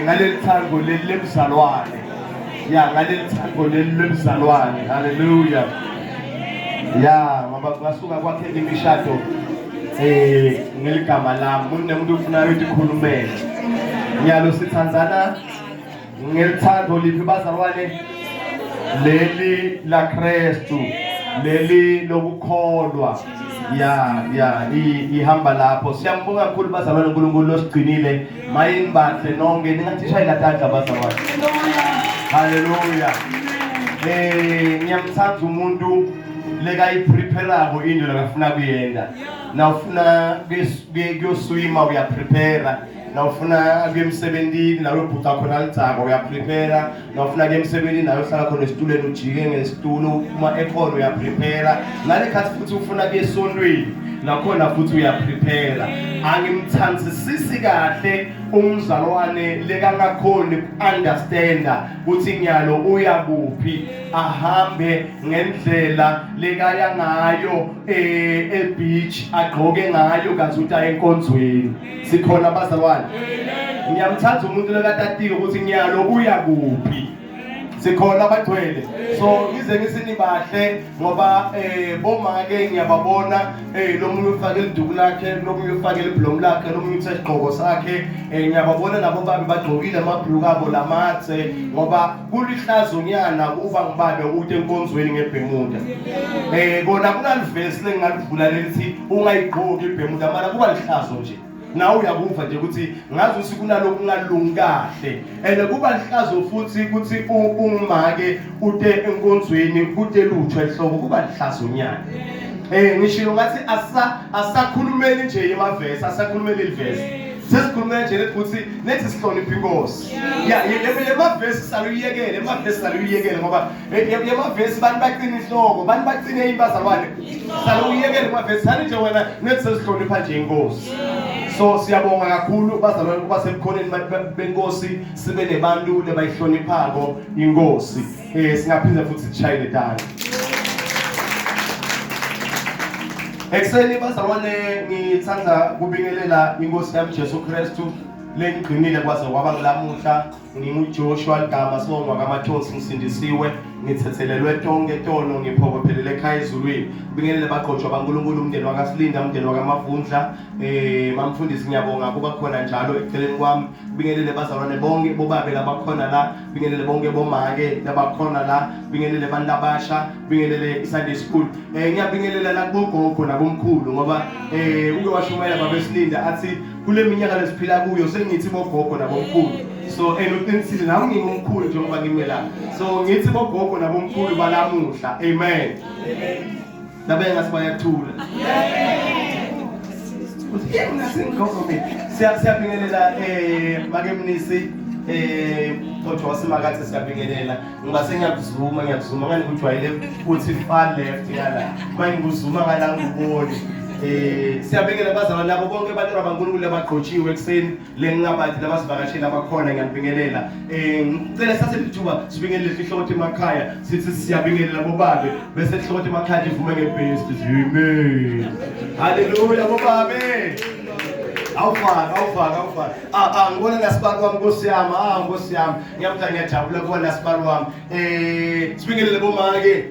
ngaleli thango lemzalwane. Ya ngaleli thango lemzalwane. Hallelujah. Ya ngoba ngasuka kwakhe imishado ngeligama lami umuntu ufuna ukuthi khulumele. Ngiyalo sithandzana ngelithando liphi bazalwane leli la Kristu leli lokukholwa ihamba lapho. Siyambonga kakhulu bazalwane uNkulunkulu losigcinile mayinibahle nonke ningathi shayela tandla bazalwane. Hallelujah. Ngiyamthanda umuntu leka iprepare into lakafuna kuyenza. Na ufuna kuyoswima uya prepare. Na ufuna kuyemsebenzini nawe ubhuta khona lithaka uya prepare. Na ufuna kuyemsebenzini nawe uhlala khona esitulweni ujike ngesitulo uma ekhona uya prepare. Ngale khathi futhi ufuna kuyesontweni nakhona futhi uya prepare. Angimthandisisi kahle umzalwane lekangakhona understanda ukuthi nyalo uya kuphi ahambe ngendlela lekaya ngayo beach agqoke ngayo kathi uta enkonzweni. Sikhona bazalwane. Ngiyamthanda umuntu lekatatike ukuthi nyalo uya kuphi. Sikhona abagcwele. So ngize ngisinibahle ngoba bomake ngiyababona lo muntu ufake iduku lakhe, lo muntu ufake ibhlom lakhe, lo muntu usesigqoko sakhe. Ngiyababona nabo babe bagqokile amabhuluku abo lamathe ngoba kulihlazonyana uba ngibabe uthi enkonzweni ngeBhemuda. Kona kunalivesi lengalivula lelithi ungayigqoki iBhemuda mara kuba lihlazo nje. Nawe uyakuva nje ukuthi ngazi usuku nalokhu kungalungi kahle and kuba lihlazo futhi ukuthi umake ude enkonzweni ude lutho ehloko kuba lihlazonyana. Ngishilo ngathi asakhulumeli nje emavesi asakhulumeli ilivesi sesikhulumela nje ukuthi nethi sihloniphe inkosi. Yemavesi saluyiyekele emavesi saluyiyekele ngoba yemavesi bani baqina ihloko bani baqine imbazalwane saluyiyekele emavesi hani nje wena nethi sesihlonipha nje inkosi. So siyabonga kakhulu bazalwane kuba sebukhoneni benkosi sibe nebantu lebayihloniphako inkosi. Singaphinde futhi sishayele tandla. Ekseni bazalwane ngithanda kubingelela inkosi yami Jesu Kristu lengigcinile kwaze kwaba nglamuhla. NginguJoshua Ligama sibonga kaMathonsi ngisindisiwe ngithethelelwe tonke tono ngiphokophelele ekhaya ezulwini. Kubingelele baqotshwa baNkulunkulu umndeni wakaSilinda umndeni wakaMavundla. Mamfundisi ngiyabonga kuba khona njalo eceleni kwami. Kubingelele bazalwane bonke bobabe labakhona la. Kubingelele bonke bomake labakhona la. Kubingelele abantu abasha. Kubingelele iSunday School. Ngiyabingelela la kugogo nabomkhulu ngoba uke washumayela babeSilinda athi kule minyaka lesiphila kuyo sengithi bogogo nabomkhulu. So uqinisile nami ngingumkhulu njengoba ngimela. So ngithi bogogo nabomkhulu balamuhla. Amen. Nabe ngasibayathula. Siyabingelela makemnisi Dr. Wasimakathi siyabingelela ngoba sengiyakuzuma ngani kujwayele futhi far left yala manje ngizuma ngala ngiboni. Siyabingelela bazalwane labo bonke abantu abankulunkulu abaqotshiwe ekseni lengabathi labasivakashela abakhona ngiyabingelela. Ngicela sase lithuba sibingelele ihlokothi emakhaya sithi siyabingelela bobabe bese ihlokothi emakhaya ivume ngebest. Amen. Hallelujah bobabe. Awufaka. Ngibona nasibalo wami Nkosi yami. Nkosi yami. Ngiyamthanda ngiyajabula kuba nasibalo wami. Sibingelele bomake.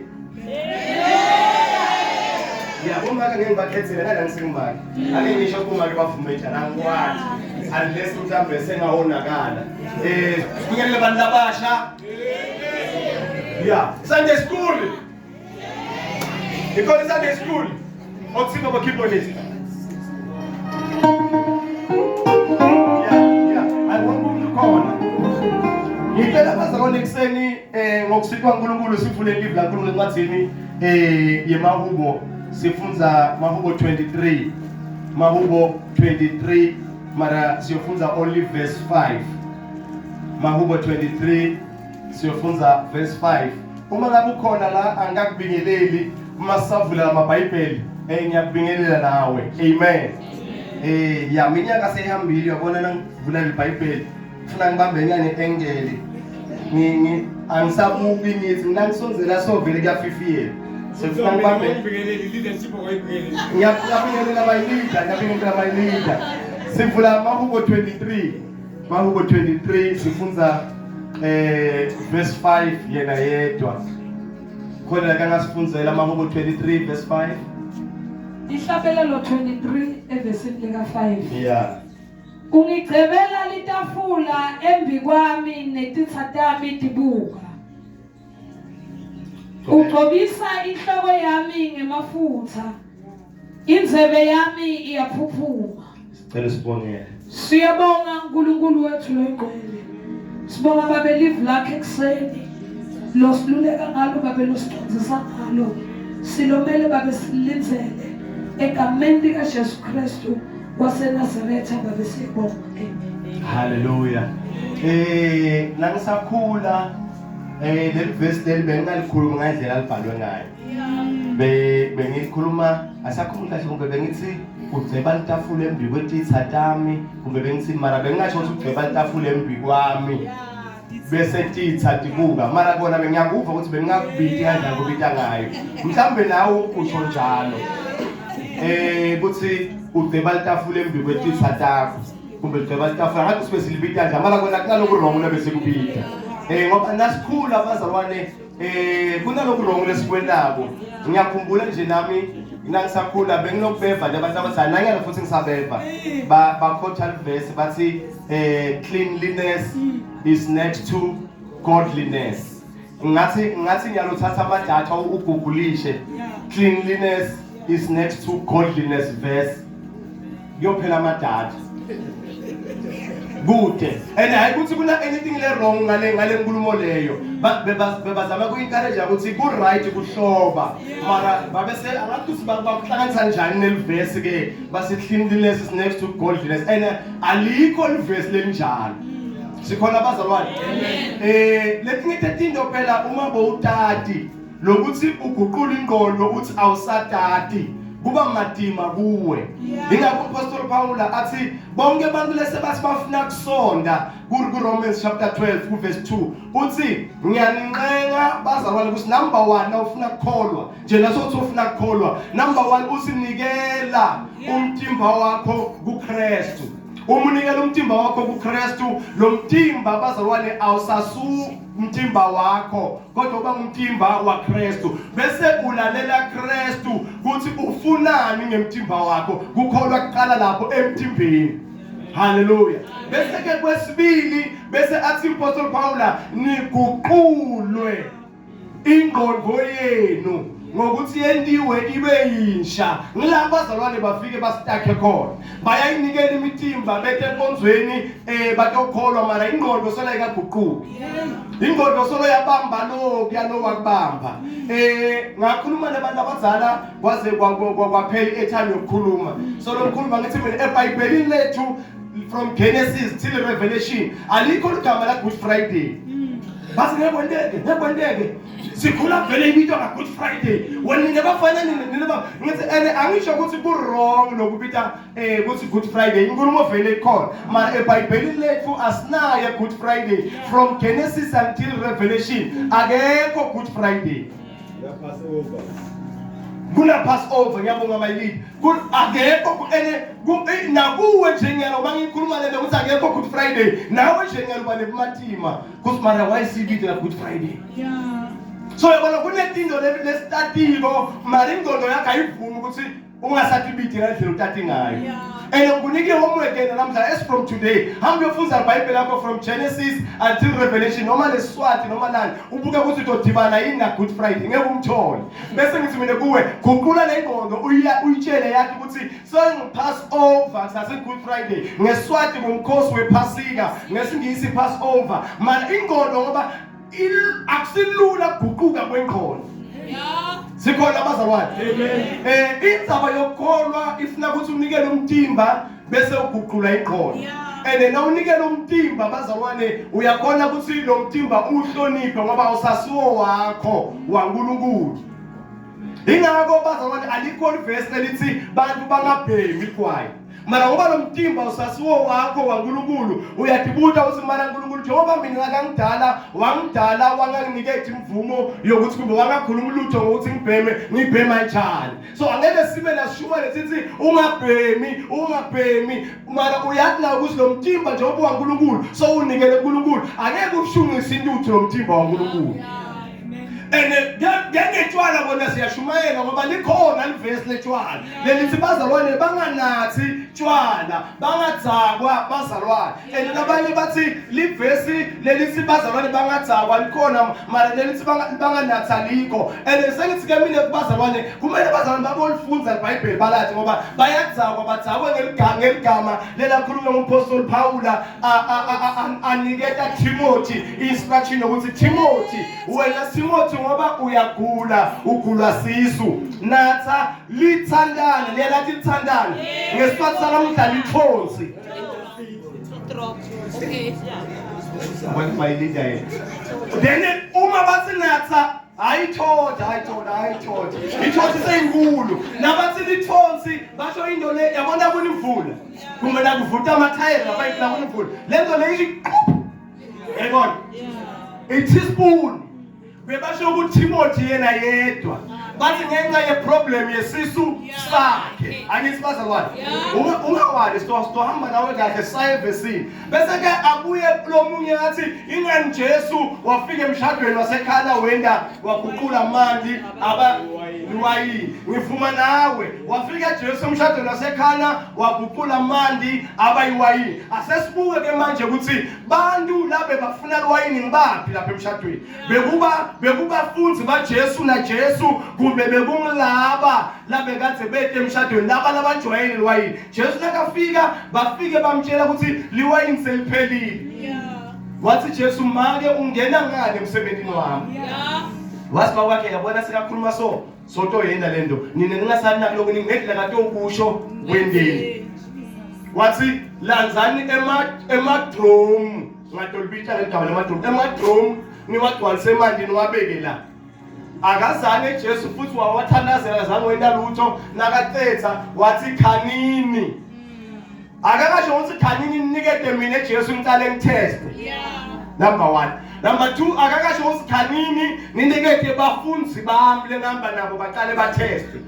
Bomake ngeke bakhethele nala ngisengimake. Ake ngisho bomake bavumeja nangikwazi. Unless mhlambe sengawonakala. Sibingelele abantu abasha. Sunday School. Ikhona Sunday School. Othina bakhipho list. Ngicela bazalwane ekseni ngokusikwa uNkulunkulu sifune live la uNkulunkulu encwadini yeMahubo sifunza Mahubo 23 mara siyofunza only verse 5. Mahubo 23 siyofunza verse 5. Uma ngabe ukhona la angakubingeleli uma savula amaBhayibheli ngiyakubingelela nawe. Amen. Minyaka seyihambile yabona nangivula iBhayibheli ufuna ngibambe nyane engeli angisabuki ngithi nangisonzela sovele kuyafifiyela sefuna ngibambe ngiyabingelela abayilida sivula Mahubo 23 Mahubo 23 sifunza verse 5 yena yedwa. Khona la kangasifunzela Mahubo 23 verse 5. Ihlabelelo 23 evesini lika 5. Yeah. Ungicebela litafula embi kwami netitha tami tibuka. Ugcobisa inhloko yami ngemafutha. Inzebe yami iyaphuphuma. Sicela sibonge. Siyabonga uNkulunkulu wethu loyingcwele. Sibonga babe live lakhe ekseni. Lo siluleka ngalo babe lo siqonzisa ngalo. Silomele babe silinzele egameni lika Jesu Kristu waseNazaretha babe sibonga. Hallelujah. Nangisakhula leli verse leli bengalikhuluma ngendlela libhalwe ngayo. Bengikhuluma asakhuluma kahle kumbe bengithi ugceba litafula embi kwetitha tami kumbe bengithi mara bengasho ukuthi ugceba litafula embi kwami bese titha tibuka mara kona bengiyakuva ukuthi bengingakubiti kanjani kubita ngayo mhlambe nawe usho njalo kuthi ugceba litafula embi kwetitha takho kumbe ugceba litafula ngathi sibe silibita nje mara kona kunalokho wrong bese kubita ngoba nasikhula abazalwane kunalokho wrong lesikwelabo ngiyakhumbula nje nami nangisakhula benginokubeva nje abantu abathana nanyana futhi ngisabeva ba quote verse bathi cleanliness is next to godliness. Ngathi ngiyalothatha amadatha ugugulishe cleanliness is next to godliness verse kuyophela amadatha kude and hayi kuthi kuna anything le wrong ngale nkulumo leyo bebazama ku encourage ukuthi ku right kuhloba mara babese abantu sibakuhlanganisa njani nel verse ke basi cleanliness is next to godliness and alikho le verse lenjalo sikhona abazalwane lethi ngithi into phela uma bowutati lokuthi uguqula ingqondo uthi awusatati kuba madima kuwe ingakho Apostle Paul athi bonke abantu lese bathi bafuna kusonda ku Romans chapter 12 ku verse 2 uthi ngiyaninqenga bazalwane ukuthi number 1 nawufuna ukukholwa nje nasothi ufuna ukukholwa number 1 usinikela umtimba wakho kuKristu umunikela umtimba wakho kuKristu lo mtimba bazalwane awusasu umtimba wakho kodwa uba umtimba waKristu bese ulalela Kristu ukuthi ufunani ngemtimba wakho kukholwa kuqala lapho emtimbeni. Hallelujah. Bese ke kwesibili bese athi Apostle Paul niguqulwe ingqondo yenu ngokuthi yendiwe ibe yinsha ngilapha abazalwane bafike bastakhe khona bayayinikela imitimba bethe enkonzweni batokholwa mara ingqondo solo ikaguquki ingqondo solo yabamba lo kuyanowa kubamba ngakhuluma nabantu abazala kwaze kwaphela etime yokukhuluma solo ngikhuluma ngithi mina eBhayibhelini lethu from Genesis till Revelation alikho igama la Good Friday basi ngebondeke sikhula vele ibitwa nga Good Friday wena nebafana nina ngithi angisho ukuthi ku wrong lokubita ukuthi Good Friday inkulumo vele ikhona mara eBhayibhelini lethu asinayo Good Friday from Genesis until Revelation akekho Good Friday kuna Passover ngiyabonga mayilini akekho nakuwe nje ngiyalo bangikhuluma lento ukuthi akekho Good Friday nawe nje ngiyalo banebumatima kuthi mara wayisibite na Good Friday so yabona kunetinto lesitatiko mara ingqondo yakhe ayivumi ukuthi ungasatibiti ngendlela utati ngayo ngikunike homework yena namhla as from today hambe uyofunza iBhayibheli lakho from Genesis until Revelation noma leSwati noma nani ubuke ukuthi udodibana yini na Good Friday ngeke umthole bese ngithi mina kuwe guqula le ngqondo uyitshele yakhe ukuthi so Passover sase Good Friday ngeSwati ngomkhosi wePhasika ngesingisi Passover mara ingqondo ngoba akusilula kuguquka kwenkhono sikhona abazalwane indzaba yokukholwa ifuna ukuthi unikele umtimba bese uguqula inkhono na unikele umtimba abazalwane uyakhona ukuthi lo mtimba uhloniphe ngoba usasiwo wakho waNkulunkulu ingakho abazalwane alikho verse elithi bantu bangabhemi kwayo mara ngoba lo mtimba usasiwo wakho waNkulunkulu uyadibuta uthi mara uNkulunkulu njengoba mina ngakangidala wangidala wanganginikeza imvumo yokuthi kube wangakhuluma ulutho ngokuthi ngibhema njani. So angeke sibe nasishuma lesithi ungabhemi mara uyathi na ukuthi lo mtimba njengoba waNkulunkulu so unikele uNkulunkulu angeke ushungise intuthu lo mtimba waNkulunkulu. Ngetshwala bona siyashumayela ngoba likhona livesi letshwala lelithi bazalwane banganathi tshwala bangadzakwa bazalwane. Nabanye bathi livesi lelithi bazalwane bangadzakwa likhona mara lelithi banganathi alikho. Sengithi ke mina kubazalwane kumele bazalwane babolifunza iBhayibheli balathi ngoba bayadzakwa badzakwe ngeligama lelakhulunywa ngumpostoli Phawula aniketa Timothy instruction ukuthi Timothy wena Timothy ngoba ugula sisu natha lithandane lelathi lithandane ngesizathu salamuhla lithonsi. Then uma bathi natha ayithoda ithonsi seyinkulu nabathi lithonsi basho into le yabona kuni imvula kumele kuvuta amathayela ngabayikla kuni imvula lento le ithi yabona i-teaspoon bebasho ukuthi Timothy yena yedwa bathi ngenxa yeproblem yesisu sakhe angithi bazalwane ungawali sitohamba nawe kahle sayevesini bese ke abuye lo munye athi ingani Jesu wafika emshadweni wasekhana wenda waguqula amanzi aba liwayini. Ngivuma nawe wafika Jesu emshadweni wasekhana waguqula amanzi aba liwayini. Asesibuke ke manje ukuthi bantu labe bafuna liwayini ngibaphi lapha emshadweni bekubafunzi baJesu na Jesu kumbe bekungilaba labe kade bethe emshadweni laba labajwayele liwayini. Jesu nakafika bafike bamtshela ukuthi liwayini seliphelile. Wathi Jesu make ungena ngane emsebenzini wami. Wasiba wakhe yabona sikakhuluma sonto yenda lento nina ningasali nakuloko ningedla kade ukusho kwendeni. Wathi lanzani emadrom ngadolibitha ngegama lemadrom emadrom niwagcwalise emanjini wabeke la. Akazange Jesu futhi wawathandazela zange wenda lutho nakacetha wathi khanini. Akakasho ukuthi khanini ninikede mina Jesu ngicale ngiteste. Number 1. Number 2 akakasho ukuthi khanini ninikede bafunzi bami le number nabo baqale bateste.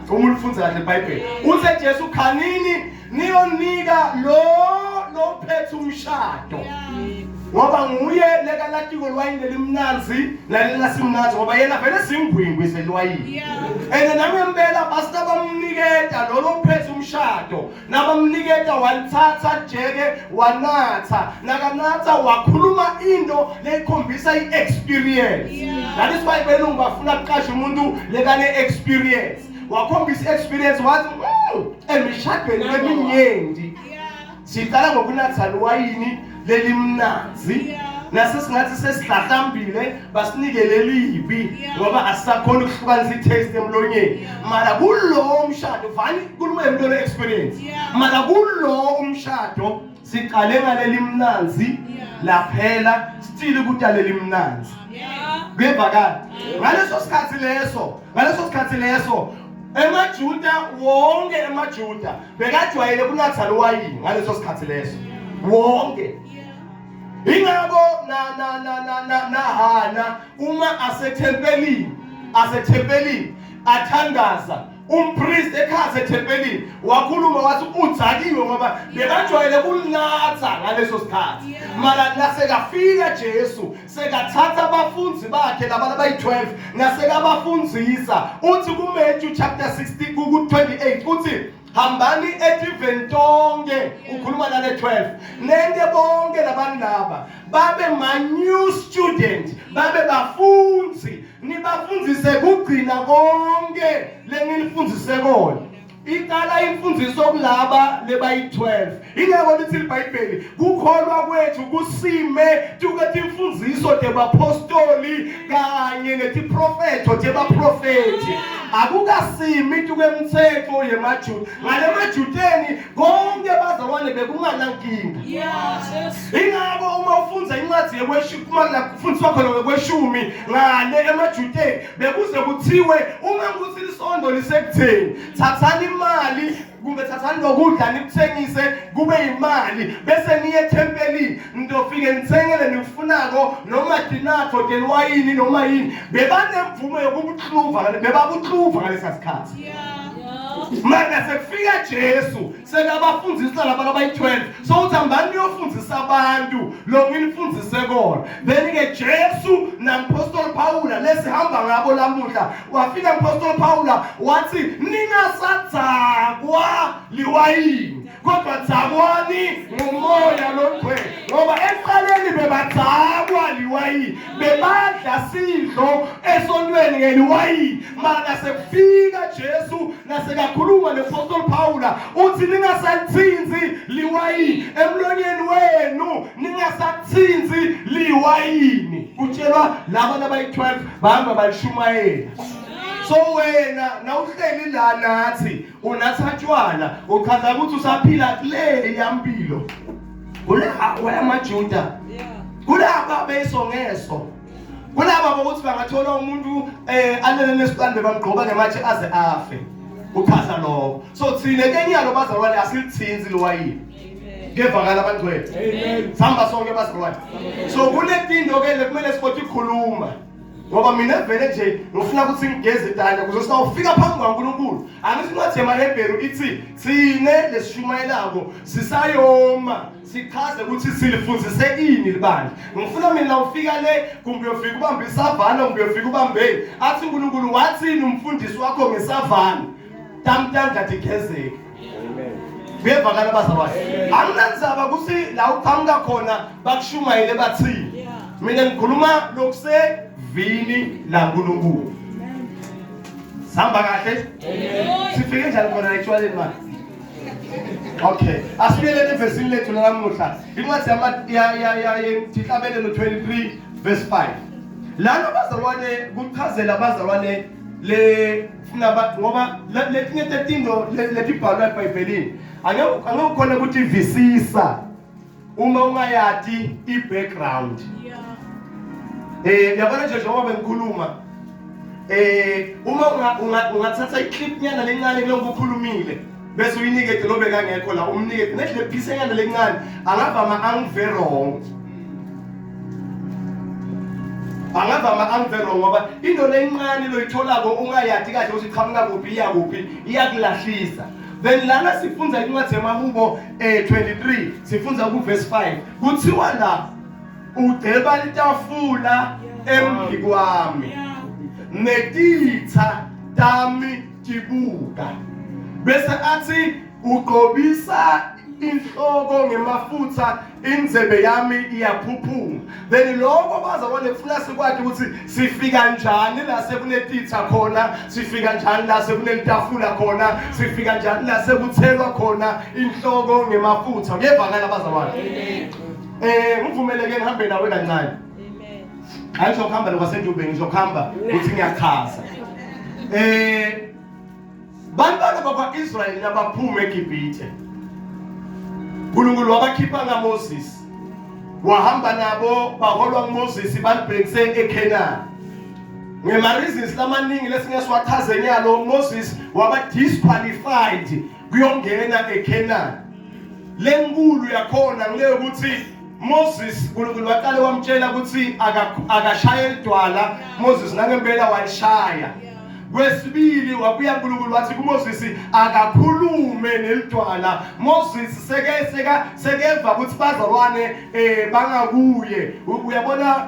Uma ulifunza kahle iBhayibheli uthe Jesu khanini niyonika lo phethe umshado. Ngoba nguye lekalatiko liwayini elimnanzi nalelasimnanzi ngoba yena vele singwingwi seliwayini. Nami ngempela basta bamniketa lo phethe umshado nabamniketa walithatha jeke wanatha nakanatha wakhuluma into lekhombisa iexperience. That is why belungu bafuna kuqasha umuntu lekane experience. Wakhombisa experience wathi emishadweni eminyenti siqala ngokunatha liwayini lelimnanzi nasesingathi sesihlahlambile basinikele libi ngoba asisakhona ukuhlukanisa itaste emlonyeni mara kulo umshado vani kukhuluma ngento experience mara kulo umshado siqale ngalelimnanzi laphela still ukudala lelimnanzi bebakala ngaleso sikhathi leso emaJuda wonke emaJuda bekajwayele kunatha liwayini ngaleso sikhathi leso wonke. Ingabo na Hana uma asethempelini athandaza umpriest ekhaze ethempelini wakhuluma wathi udzakiwe ngoba bekajwayele kulinatha ngaleso sikhathi mara nasekafika Jesu sekathatha abafunzi bakhe laba abayi12 nasekabafundzisa uthi kuMatthew chapter 16 ku28 uthi hambani etiveni tonke ukhuluma nale 12 nende bonke labantu laba babe ma new student babe bafunzi nibafundzise kugcina konke lengilifundise kona iqala imfundiso kulaba lebayi12 ingeke lithi iBhayibheli kukholwa kwethu kusime tukethi imfundiso tebapostoli kanye nethi prophetho tebaprofeti akukasimi tukemthetho yemaJuda ngale maJudeni konke bazalwane bekunganankinga. Ingakho uma ufunza incwadi yekweshumi la kufundiswa khona ngekweshumi ngale emaJudeni bekuze kuthiwe uma kuthi isondo lisekutheni thathani imali kumbe thathani lokudla nikuthengise kube imali bese niye ethempelini nidofike nithengele nikufunako noma dinatho delwayini noma yini bebanemvume yokubuhluva bebabuhluva ngalesa sikhathi manje sekufika Jesu sekabafundisa labantu abayi-12 so uthi ambani niyofundzisa abantu lo ngilifundise kona then ke Jesu nampostoli Pawula lesihamba ngabo lamuhla wafika umpostoli Pawula wathi ningasadzakwa liwayini kodwa dzakwani ngomoya longcwele ngoba ekuqaleni bebadzakwa liwayini bebadla sidlo esontweni ngeliwayini mara sekufika Jesu nasekakhuluma nepostoli Pawula uthi ningasalithinzi liwayini emlonyeni wenu ningasalithinzi liwayini kutshelwa laba abayi-12 bahamba bayishumayela so wena nawuhleli la nathi unathatshwana uchaza ukuthi usaphila kule yampilo kulabo amaJuda kulabo besongeso kulabo bokuthi bangathola umuntu alele nesiqande bamgqoba ngematshe aze afe uchaza lokho so thina kenyalo bazalwane asilithinzi liwayini ngevakala abangcwele amen sihamba sonke bazalwane so kunetinto ke kumele sifothi ikhuluma ngoba mina vele nje ngifuna ukuthi ngigeze idanda kuze sawufika phambi kwaNkulunkulu angisincwadi yamaHebheru ithi sine lesishumayelako sisayoma sichaze ukuthi silifundzise ini libandla ngifuna mina ufika le kumbe uyofika ubambe isavana kumbe uyofika ubambe athi uNkulunkulu wathini umfundisi wakho ngesavana tamtanda digezeke amen bevakala bazalwane anginanzaba ukuthi la uqhamuka khona bakushumayele bathini mina ngikhuluma lokuse vini la nkulunkulu sihamba kahle sifike njani khona actually manje okay asibuyele evesini lethu lamuhla incwadi ya Tihlabelelo 23 verse 5 lana bazalwane kuchazela abazalwane le ngoba letinye tetinto letibhalwa eBhayibhelini angeke khona ukuthi visisa uma ungayati i-background yabona nje njengoba bengikhuluma uma ungathatha iclip nyana lencane kuloko ukhulumile bese uyinike lobe kangekho la umnike nehle piece nyana lencane angavama angverong ngoba into lencane loyitholako ungayati kahle ukuthi iqhamuka kuphi iya kuphi iyakulahlisa then lana sifunza incwadi yamaHubo 23 sifunza ku verse 5 kuthiwa la udeba litafula embi kwami netitha tami tibuka bese athi ugqobisa inhloko ngemafutha indlebe yami iyaphuphuma then lokho bazabona kufuna sikwazi ukuthi sifika kanjani la sekunetitha khona sifika kanjani la sekunelitafula khona sifika kanjani la sekuthelwa khona inhloko ngemafutha kuyevakala bazalwane ngivumeleke ngihambe nawe kancane amen ayizokhamba lokwasenjubeni ngizokhamba ukuthi ngiyachaza bantwana bakwa-Israyeli abaphuma eGibhithe uNkulunkulu wabakhipha ngaMoses wahamba nabo baholwa nguMoses balibhekise eKhenani ngema-reasons lamaningi lesingesiwachaze nyalo Moses waba disqualified kuyongena eKhenani lenkulu yakhona ngile ukuthi Moses uNkulunkulu waqale wamtshela ukuthi akashaya idwala Moses nangempela walishaya kwesibili wabuya uNkulunkulu wathi kuMoses akakhulume nelidwala Moses sekeva ukuthi bazalwane bangakuye uyabona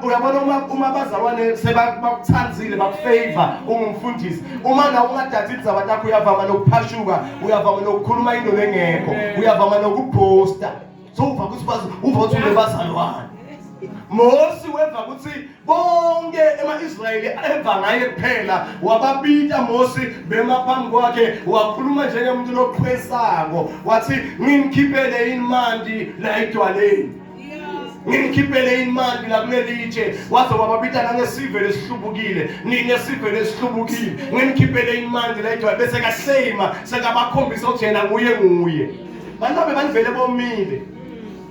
uma bazalwane sebakuthanzile bakufavor ungumfundisi uma na ungadadi izaba takho uyavama nokuphashuka uyavama nokukhuluma into engekho uyavama nokuposta so uva ukuthi bazalwane Mose weva ukuthi bonke ema-Israyeli eva ngaye kuphela wababita Mose bema phambi kwakhe wakhuluma njengomuntu loqhwesako wathi ngimkhiphele imandi la edwaleni ngimkhiphele imandi la kulelitshe waze wababita nangesive lesihlubukile ninesive lesihlubukile ngimkhiphele imandi la edwaleni bese kahlema sekabakhombisa ukuthi yena nguye bantu bevele bomile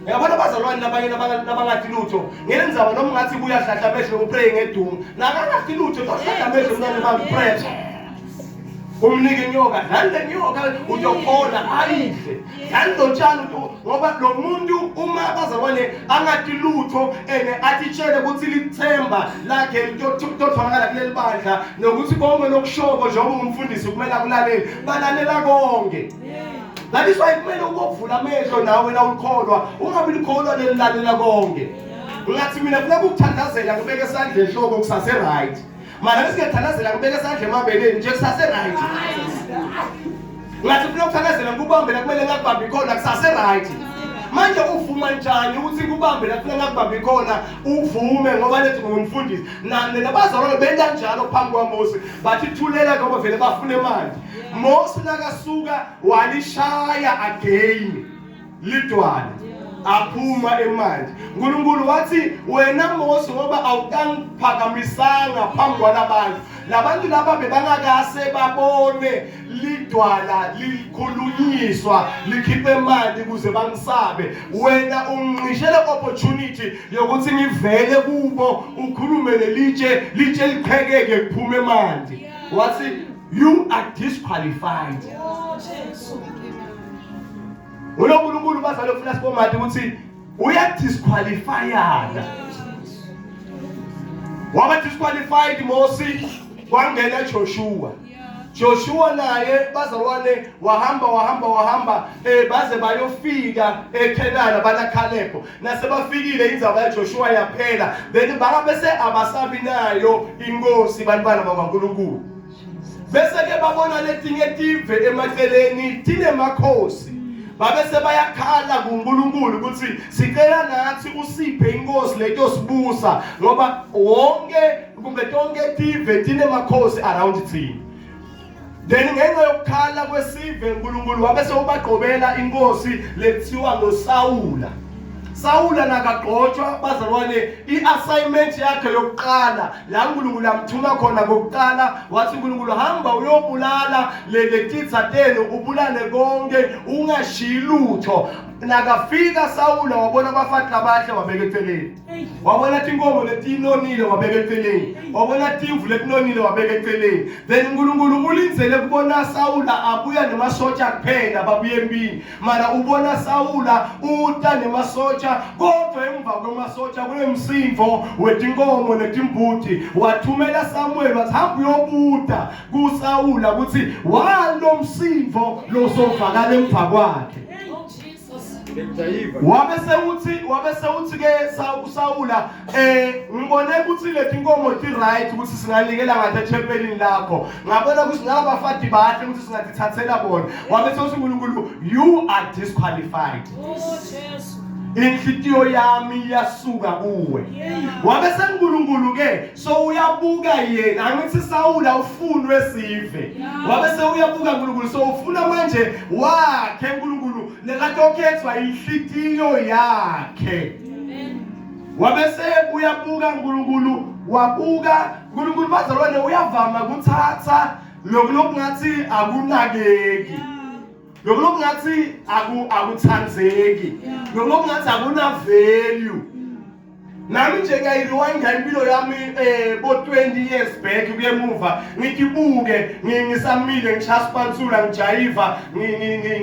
yabona bazalwane labanye nabangathi lutho ngelenzaba noma ngathi kuyahlahla amehlo upray ngedumo nakangafika lutho tohlahla amehlo mntana bami pray umnike inyoka, dlala inyoka uyophola ayidle. Dlala utshani ngoba lo muntu uma bazabone angathi lutho athi tshele ukuthi lithemba lakhe litotholakala kuleli bandla nokuthi konke lokushobo njengoba umfundisi kumele akulalele balalela konke. That is why kumele ukuvula amehlo nawe la ukholwa ungabi likholwa lelilalela konke. Ngathi mina kufuneka ukuthandazela ngibeke esandla ehloko kusase right. Mara ngesikhathandazela ngibeke esandla emabeleni nje kusase right. Ngathi kufuneka ukuthandazela ngikubambela kumele ngakubambi khona kusase right. Manje uvuma njani ukuthi kubambela kufuneka ngakubambi khona uvume ngoba lethi ngumfundisi nabazalwane benda njalo phambi kwaMose bathi thulela ngoba vele bafuna imali. Mose nakasuka walishaya again lidwana aphuma emandla. uNkulunkulu wathi wena Mose ngoba awukangiphakamisanga phambi kwalabantu, labantu laba bebangakase babone lidwala likhulunyiswa likhiphe imali ukuze bangisabe, wena ungishele opportunity yokuthi ngivele kubo ukhulume lelitshe liqhekeke kuphume imali. Wathi you are disqualified. uNkulunkulu bazalo ufuna sibomade ukuthi uya disqualifyana. Waba disqualified Mose kwangena Joshua naye bazalwane wahamba baze bayofika eKhenani banaKaleb nasebafikile indzaba yaJoshua yaphela, then bese abasabi nayo inkosi bantwana bakaNkulunkulu. Bese ke babona letinye tive emaceleni tinemakhosi, babese bayakhala kuNkulunkulu ukuthi sicela nathi usiphe inkosi letosibusa ngoba kumbe tonke tive tinemakhosi around thina. Then ngenxa yokukhala kwesive uNkulunkulu wabese ubaqobela inkosi lethiwa ngoSawula. Sawula nakagqotshwa bazalwane iassignment yakhe yokuqala la uNkulunkulu amthuma khona kokuqala, wathi uNkulunkulu hamba uyobulala letitsatelo ubulale konke ungashiyi lutho. Nakafika Sawula wabona abafathi abahle wabeka eceleni, wabona inkomo letinonile wabeka eceleni, wabona imvu letinonile wabeka eceleni. Then uNkulunkulu ulinzele kubona Sawula abuya nemasotsha kuphela babuye empini, mara ubona Sawula uta nemasotsha kodwa emva kwemasotsha kunemsimvo wetinkomo netimbuti. Wathumela Samuel wathi hamba uyobuta kuSawula ukuthi walo msimvo losovakala emva kwakhe. Wabese uthi ke uSawula ngibone ukuthi lethi inkomo ti right ukuthi singanikela ngathi ethempelini lakho, ngabona ukuthi ngabafati bahle ukuthi singatithathela bona. Wabese uthi uNkulunkulu you are disqualified. Inhlitiyo yami yasuka kuwe. Wabese uNkulunkulu ke so uyabuka yena, angithi Sawula ufundwe sive. Wabese uyabuka uNkulunkulu so ufuna manje wakhe uNkulunkulu lekatokethwa inhlitiyo yakhe. Wabese uyabuka uNkulunkulu, wabuka uNkulunkulu bazalwane uyavama kuthatha lokungathi akunakeki, lokungathi akuthandzeki, lokungathi akuna value. Nami nje ngayiriwayinda impilo yami bo 20 years back kuyemuva, ngikibuke ngisamile ngishaspansula ngijayiva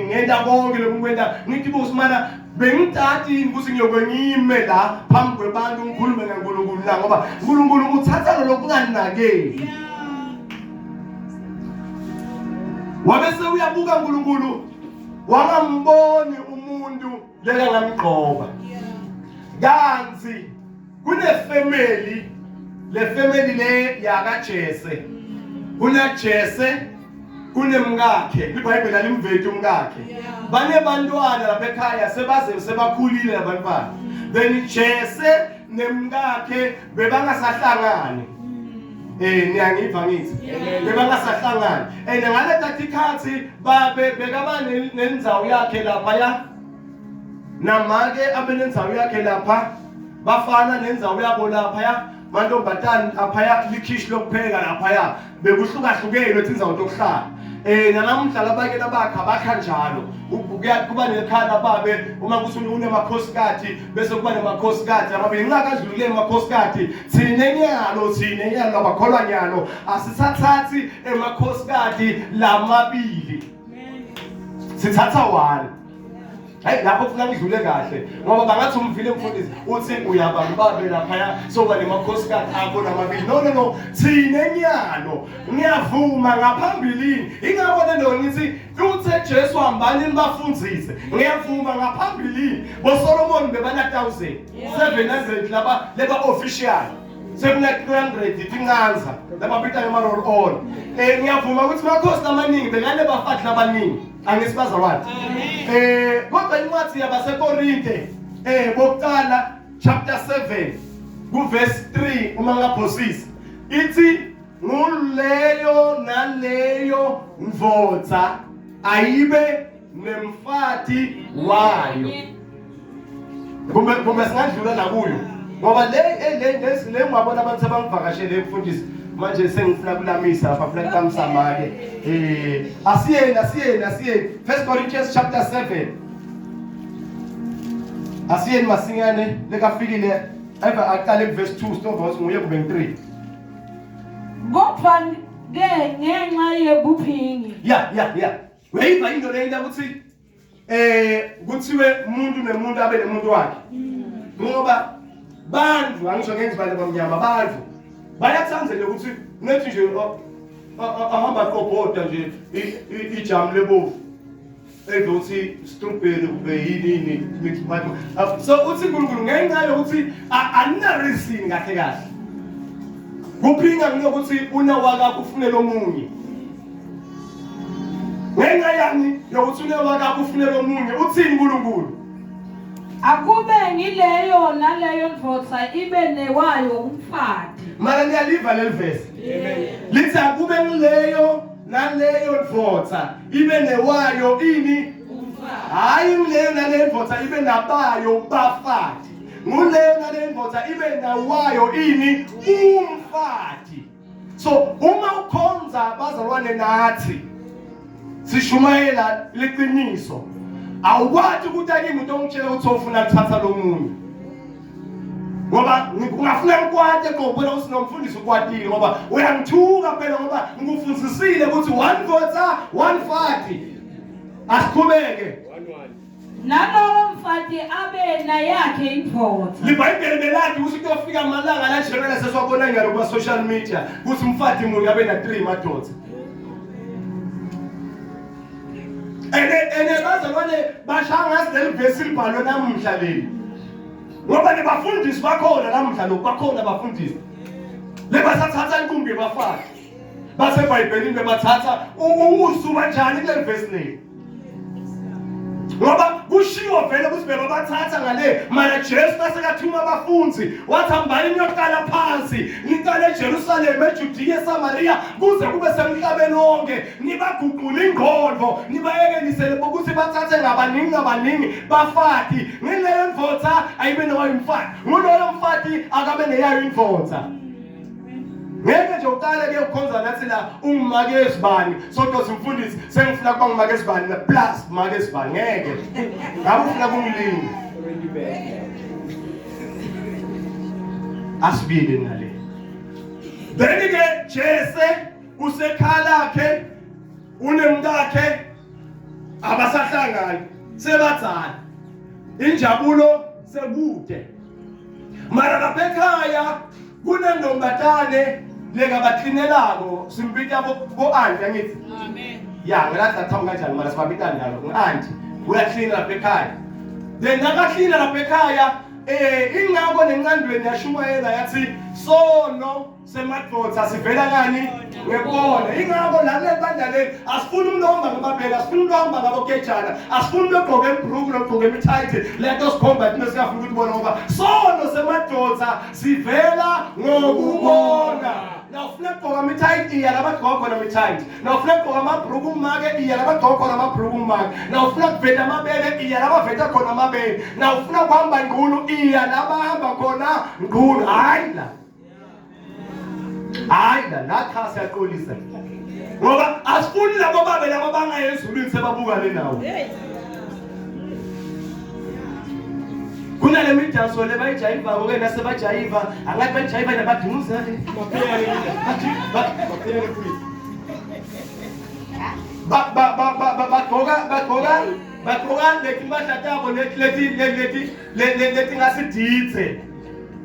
ngenda konke lokukwenda ngikibuka mana bengithathi ukuthi ngiyokwenyime la phambi kwabantu ngikhulume ngaNkulunkulu la ngoba uNkulunkulu uthatha lokunganakeki. Wabese uyabuka uNkulunkulu wangamboni umuntu leka ngamgqoba kanzi kune family le yakaJese, kunaJese kunemkakhe, iBhayibheli alimvethi umkakhe, banebantwana lapha ekhaya sebakhulile labantwana. Then Jese nemkakhe bebangasahlangani. Niyangiva ngithi bebangasahlangani, and ngaleta tikhathi bekaba nendzawo yakhe lapha namake abenendzawo yakhe lapha bafana nendzawo yabo lapha mantombazane lapha likhishi lokupheka lapha bekuhlukahlukene indzawo zokuhlala. Nanamuhla labake labakha bakha njalo. Kuba nekhaya babe uma kuthi unemakhosikazi bese kuba nemakhosikazi amabili ngakadlulile emakhosikazi thinenyalo abakholwa nyalo asisathathi emakhosikazi lamabili sithatha one. Hayi lapho kufuna ngidlule kahle ngoba bangathi umvile mfundisi uthi uyabambabe lapha soba nemakhosikazi akho namabili. No thinenyalo ngiyavuma ngaphambilini ingabona lo ngithi uthe Jesu hambani nibafundzise ngiyavuma ngaphambilini boSolomon bebana 1700 laba official 700 itinganza labapita ngemarol on. Ngiyavuma ukuthi makhosi amaningi bekane bafathi labaningi angisibazalwane. Kodwa incwadi yabaseKorinte bokuqala chapter 7 kuverse 3 uma ngaphosisi ithi nguleyo naleyo mvodza ayibe nemfati wayo. Kumbe singadlula nakuyo ngoba le ngwabona abantu abangivakashele mfundisi manje sengifuna kulamisa lapha funa kukamsama ke asiyeni 1 Corinthians chapter 7 asiyeni masingane lekafikile eva aqale verse 2 stop nguye kube 3 kodwa ke ngenxa yebuphingi weyiva into leyina ukuthi kuthiwe umuntu nemuntu abe nemuntu wakhe ngoba bantu angisho ngenzibale bamnyama bantu bayathandzela ukuthi nethi nje ahamba qobhoda nje ijam lebovu ezothi strawberry kube yini mix pipe. So uthi uNkulunkulu ngenxa yokuthi aninarisini kahle kahle kuphinga ngokuthi unawaka kufunela omunye ngenxa yani yokuthi unawaka kufunela omunye uthini uNkulunkulu akube ngileyo naleyo mvodza ibe newayo umfati. Mara ngiyaliva leli verse. Lithi akube ngileyo naleyo mvodza ibe newayo ini umfati. Hayi ngileyo naleyo mvodza ibe nabayo bafati. Nguleyo naleyo mvodza ibe nawayo ini umfati. So uma ukhonza bazalwane nathi sishumayela liqiniso awukwathi ukuthi akimi ongitshela ukuthi ufuna ukuthatha lo munye ngoba ungafuna ukwate ngoba usinomfundisi ukwatile ngoba uyangithuka phela ngoba ngikufundisile ukuthi one voter one party asiqhubeke nalowo mfati abe na yakhe imvodza. Libhayibheli belathi ukuthi kuyofika amalanga la Jeremia sesiwabona ngalo kwa social media ukuthi umfati munye abe na 3 madoda. Ene bazalwane bashanga sideli verse libhalwe namhla leli ngoba nebafundisi bakhona namhla lokho bakhona abafundisi lebasathatha inkumbi bafaka base eBhayibhelini bebathatha usuba kanjani kule verse leli ngoba kushiwo vele ukuthi bebathatha ngale mara Jesu asekathuma abafunzi wathi hambani niyoqala phansi niqale eJerusalem eJudiya eSamaria kuze kube semhlabeni wonke nibaguqula ingqondo nibayekenisele ukuthi bathathe ngabaningi bafati ngileyo mvodza ayibe newayo umfati nguloyo mfati akabe neyayo imvodza. Ngeke nje uqale ke ukhonza nathi la ungumakezibani sodwa simfundisi sengifuna kuba ngumakezibani na plus makezibani ngeke ngabe ufuna kungilini asibile ngale then ke Jese usekhala ke unemntakhe abasahlangani sebadzana injabulo sekude mara lapha ekhaya kunendombatane leka baklinelako simbita bo anti angithi amen ya ngelathi athamba kanjani mara sibabita njalo ngianti uyaklina lapha ekhaya then nakaklina lapha ekhaya ingako nencandweni yashumayela yathi sono semadvodza sivela kani ngekona ingako lale bandla le asifuni umuntu ohamba ngamabhela asifuni umuntu ohamba ngabokejana asifuni umuntu ogqoke ibhruku nogqoke imithayithi leto sikhomba thina siyafuna ukuthi ubone ngoba sono semadvodza sivela ngokubona nawufuna ukugqoka imithayithi iya labagqoka khona imithayithi nawufuna ukugqoka amabhruku umake iya labagqoka khona amabhruku umake nawufuna ukuveta amabele iya labaveta khona amabele nawufuna ukuhamba ngqunu iya labahamba khona ngqunu hayi la hayi la cha siyaxolisa ngoba asifuni labo babe labo bangaye ezulwini sebabukane nawo kunale midanso le bayijayiva ngoke nasebajayiva angathi bayijayiva nabadumuzane bagqoka lethi impahla tabo lethi ngasiditse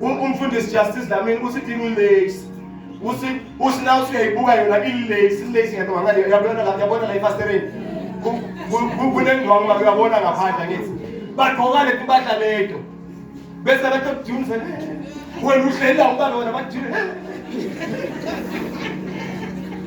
umfundisi Justice Dlamini usidinga ilace usi now uyayibuka yona ilace ngiyabona ngale yabona la ifastereni kunengqondo uyabona ngaphandle ngithi bagqoka lethi impahla leto bese bathi ukujumza wena uhlela ubaba wena bathi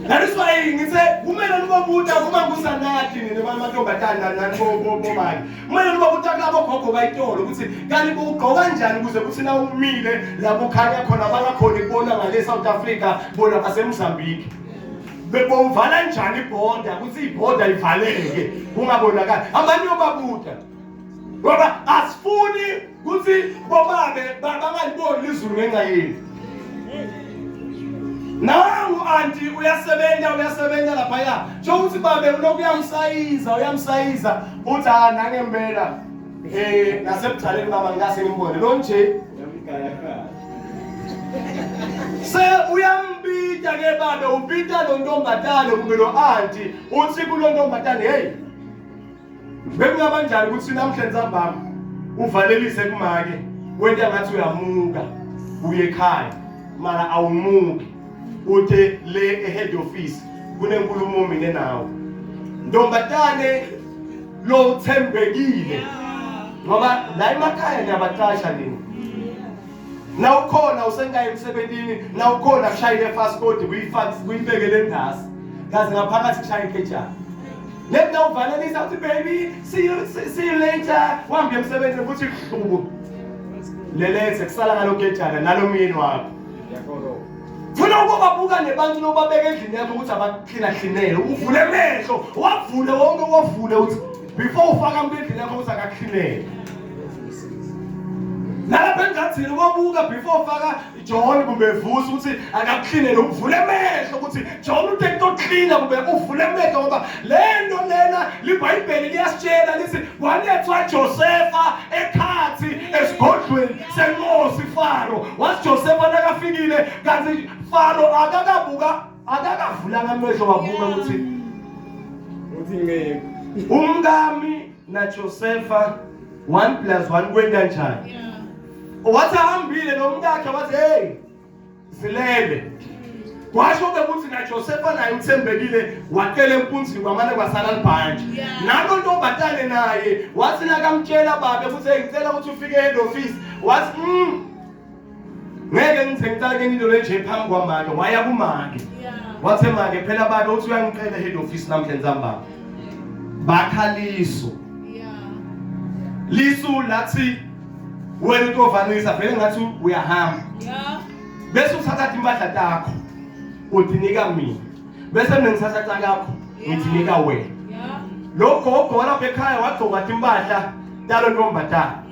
that is why ngithe kumele nibobuta kuma ngusanathi nemantombazana nani bomaki kumele nibobuta kulabo gogo bayitolo ukuthi kanti ugqoka kanjani ukuze kuthi na umile lapho khanya khona bangakhona ikubona ngale South Africa bona baseMozambique bebovala njani ibhoda ukuthi ibhoda ivaleke kungabonakala amanye obabuta ngoba asifuni ukuthi bobabe bangaliboni izulu ngenxa yenu. Nangu anti uyasebenza lapha ya. Nje ukuthi babe uloku uyamsayiza uthi nangempela nasebudaleni baba ngase ngimbone lo nje se uyambita ke babe upita lo ntombatane kumbe lo anti uthi kulo ntombatane hey bekungabanjani ukuthi namhlanje ntambama uvalelise kumake wenta ngathi uyamuka uye ekhaya mara awumuki uthe le head office kunenkulumo mina nawe ntombatane lo uthembekile ngoba la emakhaya ngiyabaxasha nini na ukhona usengaye emsebenzini na ukhona kushayile fast code kuyibekele ngasi kazi ngaphakathi kushayile ketchup let now vanalisa uthi baby see you later wambe emsebenzini ukuthi ubu leleze kusala ngalo ketchup nalo myeni wakho funa ukubabuka nebantu lobabeka endlini yakho ukuthi abakhina uvule amehlo wavule wonke wavule uthi before ufaka endlini yakho ukuthi akakhinele nalapha engathini ubobuka before ufaka John kumbe vusa ukuthi akakhinele uvule amehlo ukuthi John utento cleaner kumbe uvule amehlo ngoba lento lena liBhayibheli liyasitshela lithi walethwa Josepha ekhathi esigodlweni senkosi Faro wathi Josepha nakafikile kanti Faro akakavulanga amehlo wabuka ukuthi ngeke umngami na Josepha 1 + 1 kwenda njani wathi ahambile nomkakhe wathi hey silele kwasho ukuthi na Josepha naye uthembekile wacela empunzini kwamane kwasala libhanje nalo ntombatane naye wathi nakamtshela babe ukuthi ngicela ukuthi ufike head office wathi ngeke ngithengitala ke into lenje phambi kwamake waya kumake wathi make phela babe uthi uyangicela head office namhlanje ntambama bakhaliso lisu lathi wena utovanisa vele ngathi uyahamba bese uthatha impahla takho uthinika mina bese mina ngithatha takho ngithinika wena lo gogo lapha ekhaya wagcoka impahla talo ntombatana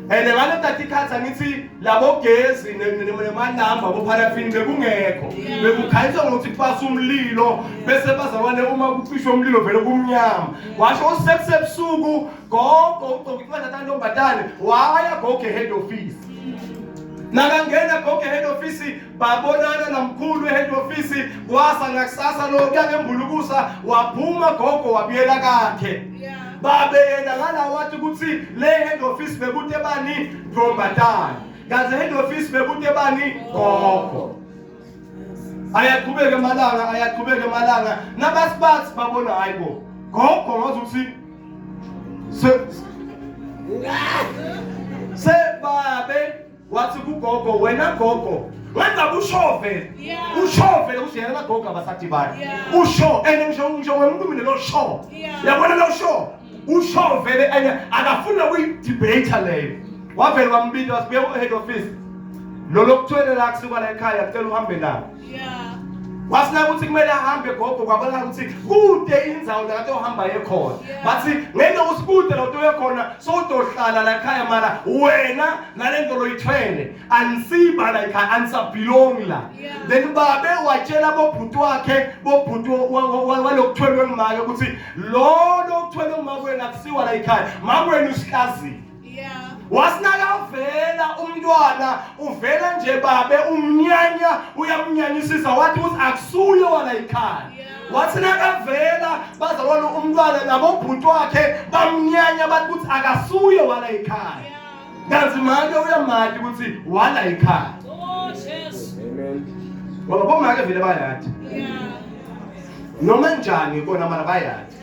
ene ngale tatikhatha ngithi labo gezi nemanamba boparafini bekungekho bekukhanyiswa ngokuthi kupasa umlilo bese bazabane uma kucishwa umlilo vele kumnyama washo usebusuku gogo ugcoka impahla ntombatane waya gogo head office nakangena gogo head office babonana namkhulu head office kwasa ngakusasa lo kuyangembulukusa waphuma gogo wabuyela kakhe babe yena ngala wathi ukuthi le head office bekute bani ntombatane kaze head office bekute bani gogo ayaqhubeka emalanga nabasibathi babona hayibo gogo ngathi uthi se babe wathi kugogo wena gogo wenza ushove ushove usiyena gogo abasathi bani usho ene ngisho umuntu mina lo show yabona lo show usho vele ene akafuna ukuyidebate leyo wavele wambita wasibuye head office lo lokuthwele la kusuka la ekhaya ucela uhambe la wasina ukuthi kumele ahambe gogo kwabona ukuthi kude indzawo la kade uhamba ekhona bathi ngeke usikude la utoye khona sodohlala la ekhaya mara wena nalento loyithwele anisiba la ekhaya anisabelong la then babe watshela bobhuti wakhe bobhuti walokuthwelwe ngimake ukuthi lo lokuthwelwe ngimake wena akusiwa la ekhaya makwena usikazi wasinaka vela umntwana uvela nje babe umnyanya uyamnyanyisisa wathi ukuthi akusuye wala ekhaya wasinaka vela bazalwana umntwana nabobhuti wakhe bamnyanya bathi ukuthi akasuye wala ekhaya kanti manje uyamati ukuthi wala ekhaya amen ngoba bomake vele bayathi noma njani kona mara bayathi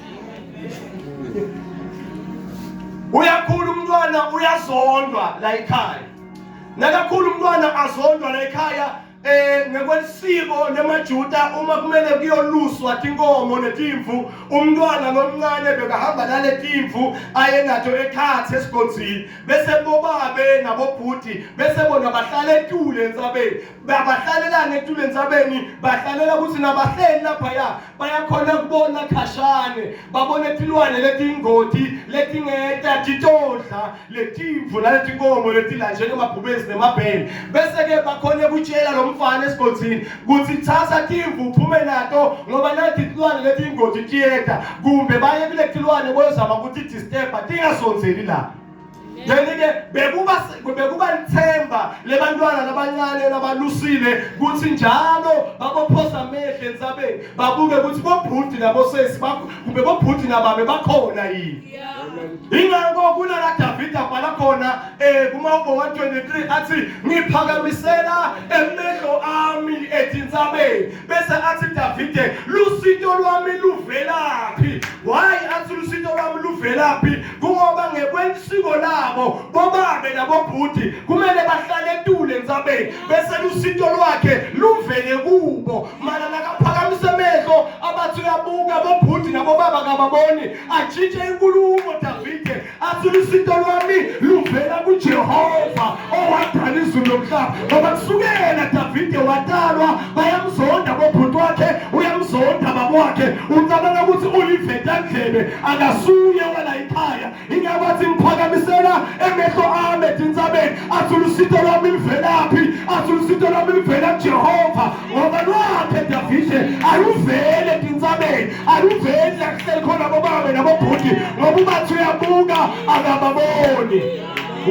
uyakhula umntwana uyazondwa la ekhaya nakakhula umntwana azondwa la ekhaya ngekwesiko lemajuda uma kumele kuyoluswa tinkomo netimvu umntwana nomncane bekahamba nale timvu ayenatho ekhathe esigodini bese bobabe nabobhuti bese bona bahlala etule entsabeni babahlalelana etule entsabeni bahlalela ukuthi nabahleli lapha bayakhona kubona khashane babone tilwane letingoti letingeta titodla letimvu naletinkomo letilanje emabhubezi nemabhele bese ke bakhona kutshela mfana esigodini kuthi thatha timvu uphume nato ngoba nathi tilwane letingoti tiyeta kumbe baye kule tilwane boyozama ukuthi disturba tingasonzeli la Jenike bekuba lithemba lebantwana labancane nabalusile kuthi njalo babophosa amehlo entsabeni babuke ukuthi bobhuti nabosesi kumbe bobhuti nababe bakhona yini ingakho kunala David abhala khona kuMawuko 123 athi ngiphakamisela emehlo ami etintsabeni bese athi David lusito lwami luvelaphi why athi lusito lwami luvelaphi kungoba ngekwensiko labo bobabe nabobhuti kumele bahlale etule entsabeni bese lusito lwakhe luvele kubo mana nakaphakamise emehlo abathi uyabuka bobhuti nabobaba kababoni ajitshe inkulumo David athi lusito lwami luvela kuJehova owadala izulu nomhlaba ngoba kusukela David watalwa bayamzonda bobhuti wakhe uyamzonda babo wakhe ucabanga ukuthi uliveta ndlebe akasuye wala ekhaya ingabathi ngiphakamisela emehlo ami etintsabeni athi lusito lwami luvelaphi athi lusito lwami luvela kuJehova ngoba lwakhe David aluvele etintsabeni aluveli la kuhleli khona bobabe nabobhuti ngoba ubathi uyabuka akababoni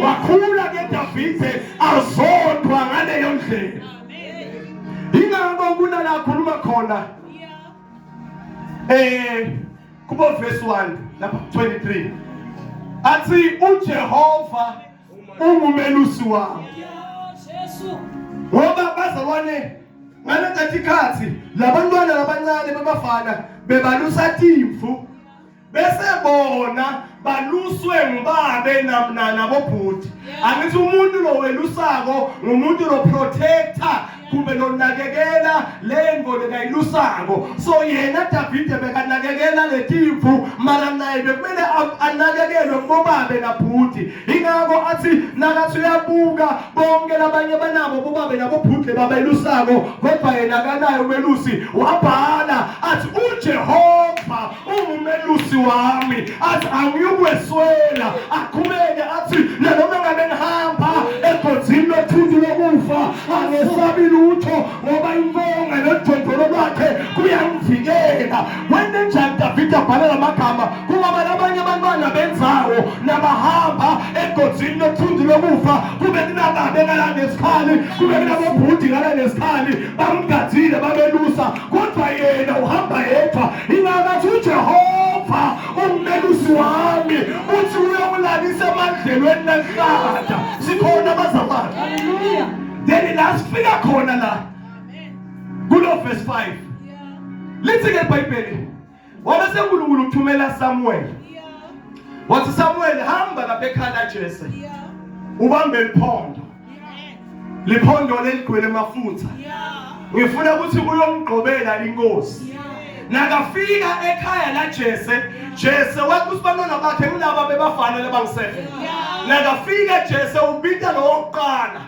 wakhula ke David azondwa ngaleyo ndlela ingakho kunala khuluma khona kubo verse 1 lapha 23 athi uJehova ungumelusi wami ngoba bazalwane ngalesi sikhathi labantwana labancane bebafana bebalusa timfu bese bona baluswe ngubabe nabobhuti angithi umuntu lo welusako ngumuntu lo protector kumbe lo nakekela lengole kayilusako so yena David bekanakekela letimvu mara naye bekumele anakekelwe bobabe nabhuti ingakho athi nakathi uyabuka bonke labanye banabo bobabe nabobhuti babelusako kodwa yena kanayo umelusi wabhala athi uJehova ungumelusi wami athi angiyukweswela akhuleke athi noma ngabe ngihamba egodini lothundu lokufa angesabi lutho ngoba imbonga nodondolo lwakhe kuyangivikela wena njani David abhala lamagama kuba labanye abantwana benzawo nabahamba egodini lothundu lokufa kube kunababe ngala nesikhali kube kunabobhuti ngala nesikhali bamgadile babelusa kodwa yena uhamba yedwa ingakathi uJehova umelusi wami uthi uyawulalisa emadlelweni nenhlata sikhona bazalwane haleluya then lasifika khona la kulo verse 5 lithi ke iBhayibheli wabe seNkulunkulu uthumela Samuel wathi Samuel hamba lapha ekhaya Jese ubambe liphondo leligcwele amafutha ngifuna ukuthi uyomgqobela inkosi nakafika ekhaya la Jese wathi usibantwana bakhe kulaba bebafana lebangisefe nakafika Jese ubita lo wokuqala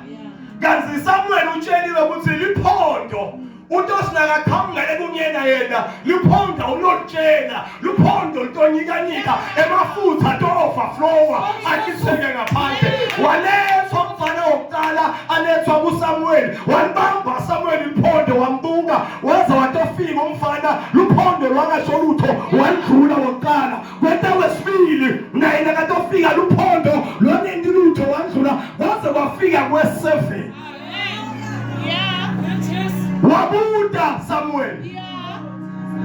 kanti Samuel utsheliwe ukuthi liphondo uTosinaka khamngale kunyena yena liphonda ulolutshela luphondo lutonyikanika emafutha tofa flowa akiseke ngaphandle walethwa umfana wokuqala alethwa kuSamuel walibamba Samuel liphondo wambuka waza watofika umfana luphondo lwangasho lutho walidlula wokuqala kwenta wesibili naye nakatofika luphondo lwanenti lutho wadlula waze wafika kwe7 wabuda Samuel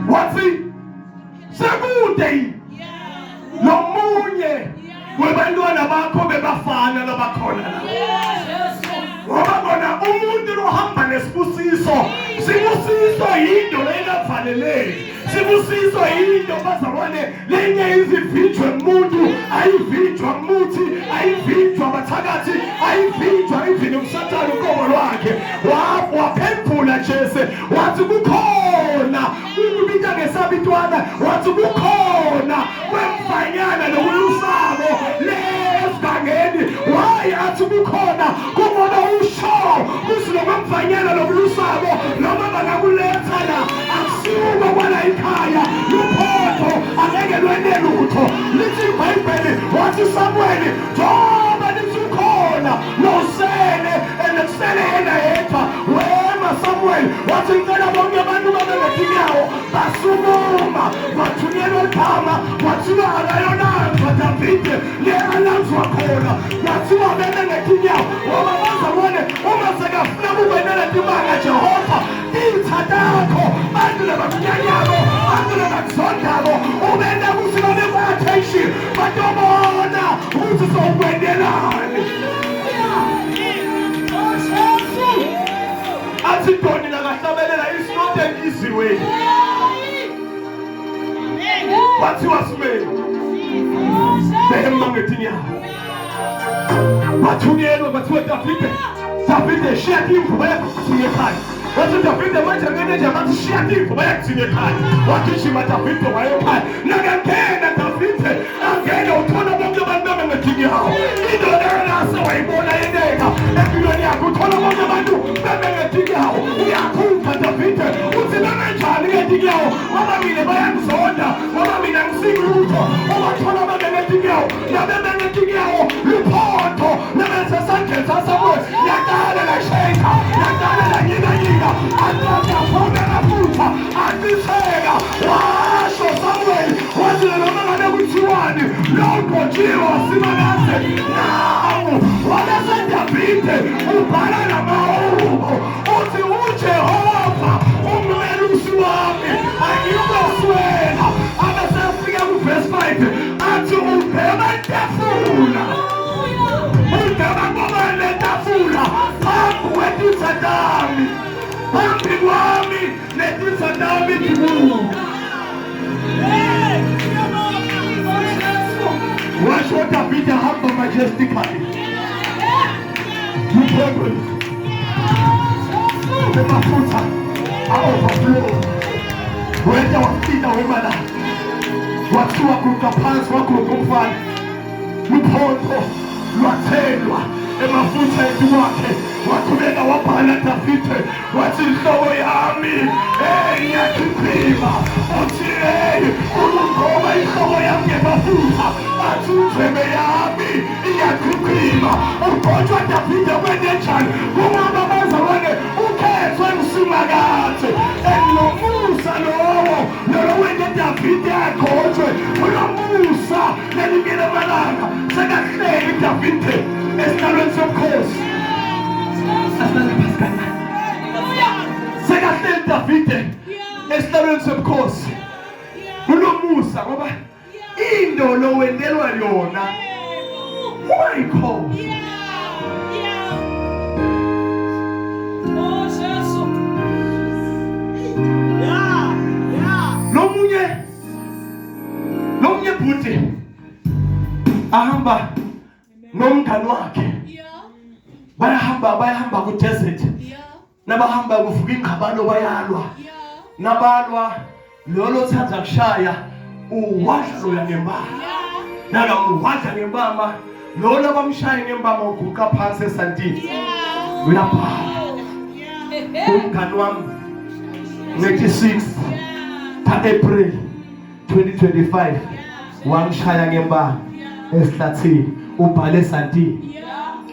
wathi sekude nomunye webantwana bakho bebafana labakhona la ngoba bona umuntu lohamba nesibusiso sibusiso yinto engafaneleki sibusiso yinto bazalwane lenye izivinjwe umuntu ayivinjwa umuthi ayivinjwa abathakathi ayivinjwa ivini umsathane uqobo lwakhe waphendula Jese wathi kukhona ubita ngesabitwana wathi kukhona kwemfanyana nokulusabo lesibangeni waye athi kukhona kumoba usho kusilo kwemfanyana nokulusabo noma bangakuletha la akusuka kwala ikhaya luphondo angeke lwene lutho lithi iBhayibheli wathi Samuel njengoba lithukhona nosele enekusele yena yedwa wema Samuel wathi ngicela bonke abantu babengatinyawo basukuma bathunyelwa igama wathiwa akayonanzwa Davide le-alanzwa khona wathiwa bebengatinyawo ngoba bazabone uma sekafuna ukwenela timanga Jehova ithatakho bantu labakunyanyako bantu labakuzondako ubenda kuthi babekwa-attention batobona ukuthi sowukwendelani athi Doni nakahlabelela is not an easy way wathiwa Simeni behemba ngetinyawo bathunyelwa bathiwa Davide shiya timvu bayakuthinya ekhaya wathi Davide manje ngeneje bathi shiya timvu bayakuthinya ekhaya wagijima Davide wayekhaya nakangena Davide angena uthola bonke abantu bebengetinyawo indoda yonase wayibona yeneka empilweni yakho uthola bonke abantu bebengetinyawo uyakhupha Davide uthi bebenjani ngetinyawo ngoba mina bayangizonda ngoba mina ngisilutho ubathola bebengetinyawo nabebengetinyawo luphondo nebesesandleni saSamuel yaqala lasheka yaqala lanyikanyika athatha nafutha atiseka washo Samuel wathi noma ngabe kuthiwani loqotshiwe wasimakaze nawo wabese Davide ubhala namahubo uthi uJehova ummelusi wami angiyoswela abesefika kuverse 5 athi ubhema itafula ubhema ngoba letafula phambi kwetizatami phambi kwami letizatami dibuka washo Davide hamba majestically mphekwe emafutha overflow wenda wafika wemala wathiwa kuqa phansi waguqa umfana luphondo lwathelwa emafutha wakhe waqhubeka wabhala Davide wathi inhloko yami ngiyakhiphima uthi ngoba inhloko yami ngemafutha athi inzebe yami iyakhiphima uqotshwa Davide kwenenjani kungoba bazalwane ukhethwe usimakathi enomusa lowo wende Davide aqotshwe unomusa nelinye amalanga sekahleli Davide esihlalweni sobukhosi sekahleli Davide esihlalweni sobukhosi unomusa ngoba into lo wendelwa yona wayikhosi lomunye bhuti ahamba nomngani wakhe bayahamba ku desert nabahamba kuvuka ingqabano bayalwa nabalwa lolo thanza kushaya uwadla ngembama nala uwadla ngembama lona bamshaya ngembama uguqa phansi esantini uyaphala umngani wami 96 April 2025 wangishaya ngembala esihlathini ubhale Santini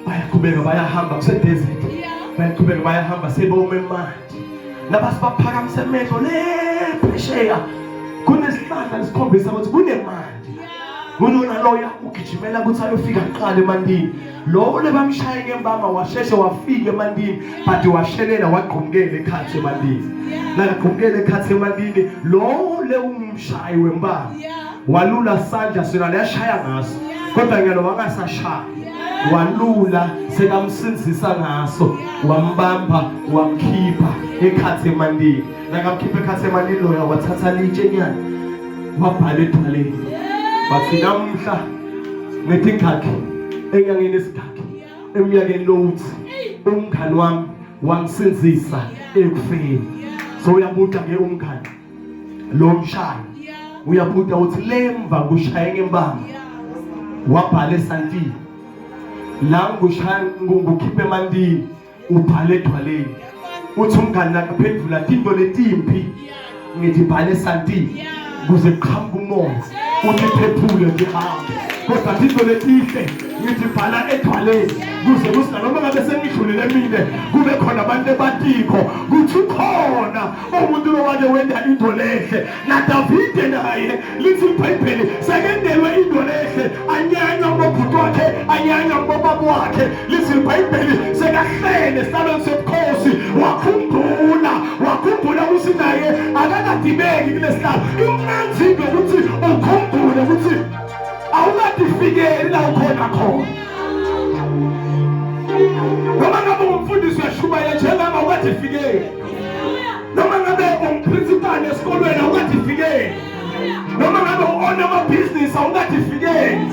bayaqhubeka bayahamba kusedesert bayaqhubeka bayahamba sebome manje nabasibaphakamise amehlo le phesheya kunesihlahla lesikhombisa ukuthi kunemandi kunona loya ugijimela ukuthi ayofika kuqala emandini lo lebamshaya ngembama washeshe wafika emandini but washelela waqhumukela ekhathi emandini nakaqhumukela ekhathi emandini lo le umshayi wembama walula sandla sona leyashaya ngaso kodwa ngelo wangasashaya walula sekamsinzisa ngaso wambamba wamkhipha ekhathi emandini nakamkhipha ekhathi emandini loya wathatha litshe nyana wabhala ethwaleni bathi namhla ngetingakhe enyangeni esigakhe eminyakeni lokuthi umkhani wami wangisinzisa ekufeni so uyabuta ke umkhani lo mshayi uyabuta uthi lemva kushaye ngembama wabhala eSantini la ngushaya ngukhiphe emandini ubhala ethwaleni uthi umngani nakaphendula into letimpi ngithi bhala eSantini kuze qhamuka umoya uthi phephule nje hamba kodwa into letihle ngithi bhala ethwaleni kuze kusina noma ngabe sengidlulile emine kube khona abantu ebatiko kuthi khona umuntu lowake wenda into lehle na Davide naye lithi iBhayibheli sekendelwe into lehle anyanya ngobhuti wakhe anyanya ngobaba wakhe lithi iBhayibheli sekahlele esihlalweni sobukhosi wakhumbula ukuthi naye akakadibeki kulesihlalo imnanzi ukuthi ukhumbule ukuthi awukadifikeli la ukhona khona noma ngabe umfundisi uyashumayela njengama awukadifikeli noma ngabe umprincipal esikolweni awukadifikeli noma ngabe uona amabhizinisi awukadifikeli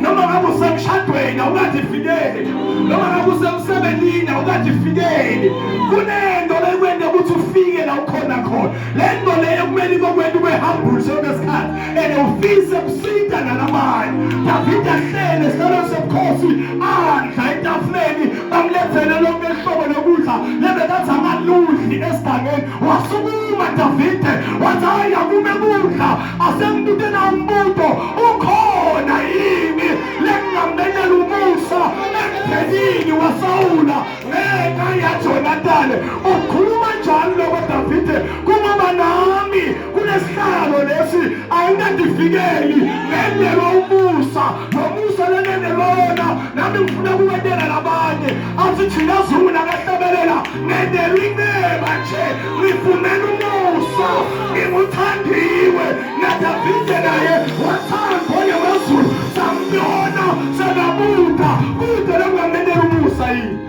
noma ngabe usemshadweni awukadifikeli noma ngabe usemsebenzini awukadifikeli kunento lekwende ukuthi ufike la ukhona khona lento leyo kumele ikwende ube humble ngesikhathi ufise kusita nalabanye Davide ahlele esihlalweni sobukhosi adla etafuleni bamlethele lonke ihlobo lokudla lebekathi amaludli esigangeni wasukuma Davide wathi hayi akume kudla asengibutena umbuto ukhona yini lengambelela umusa ekuphelini waSawula ngenxa yaJonathani ukhuluma njalo lokho Davide kuba nami kunesihlalo lesi ayingadifikeli ngendlela umusa nomusa lenendelona nami ngifuna ukuwendela labanye athi thina zuna kahlebelela ngendela ineba nje ngifumene umusa ngimuthandiwe naDavide naye wathanda oye wezulu sambona sekabuda kude lengamendela umusa yini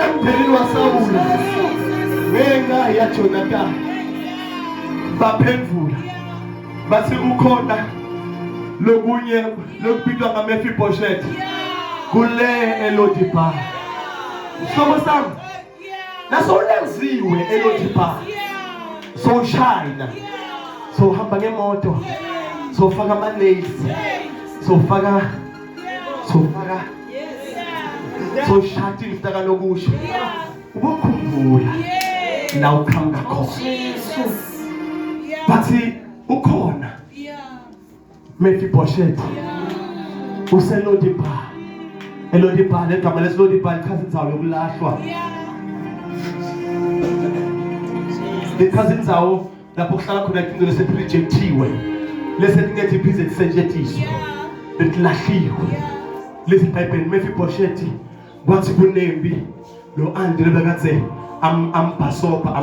empheleni waSawula ngenxa yaJonathani baphendula bathi kukhona lokunye lokubitwa ngaMephibosheth kule eLodibar sobo sami naso ulenziwe eLodibar so shine so hamba ngemoto so faka ama-nails so shati ngitaka lokusho ukukhumbula la ukhamba khona bathi ukhona Mephibosheth useLodibar eLodibar legama leLodibar lichaza indzawo yokulahlwa lichaza indzawo lapho kuhlala khona izinto leseprojectiwe lesetingethi iphinde lisetshenziswe lihlahliwe lesi iBhayibheli Mephibosheth kwathi kunembi lo Andre bekathe ambhasopa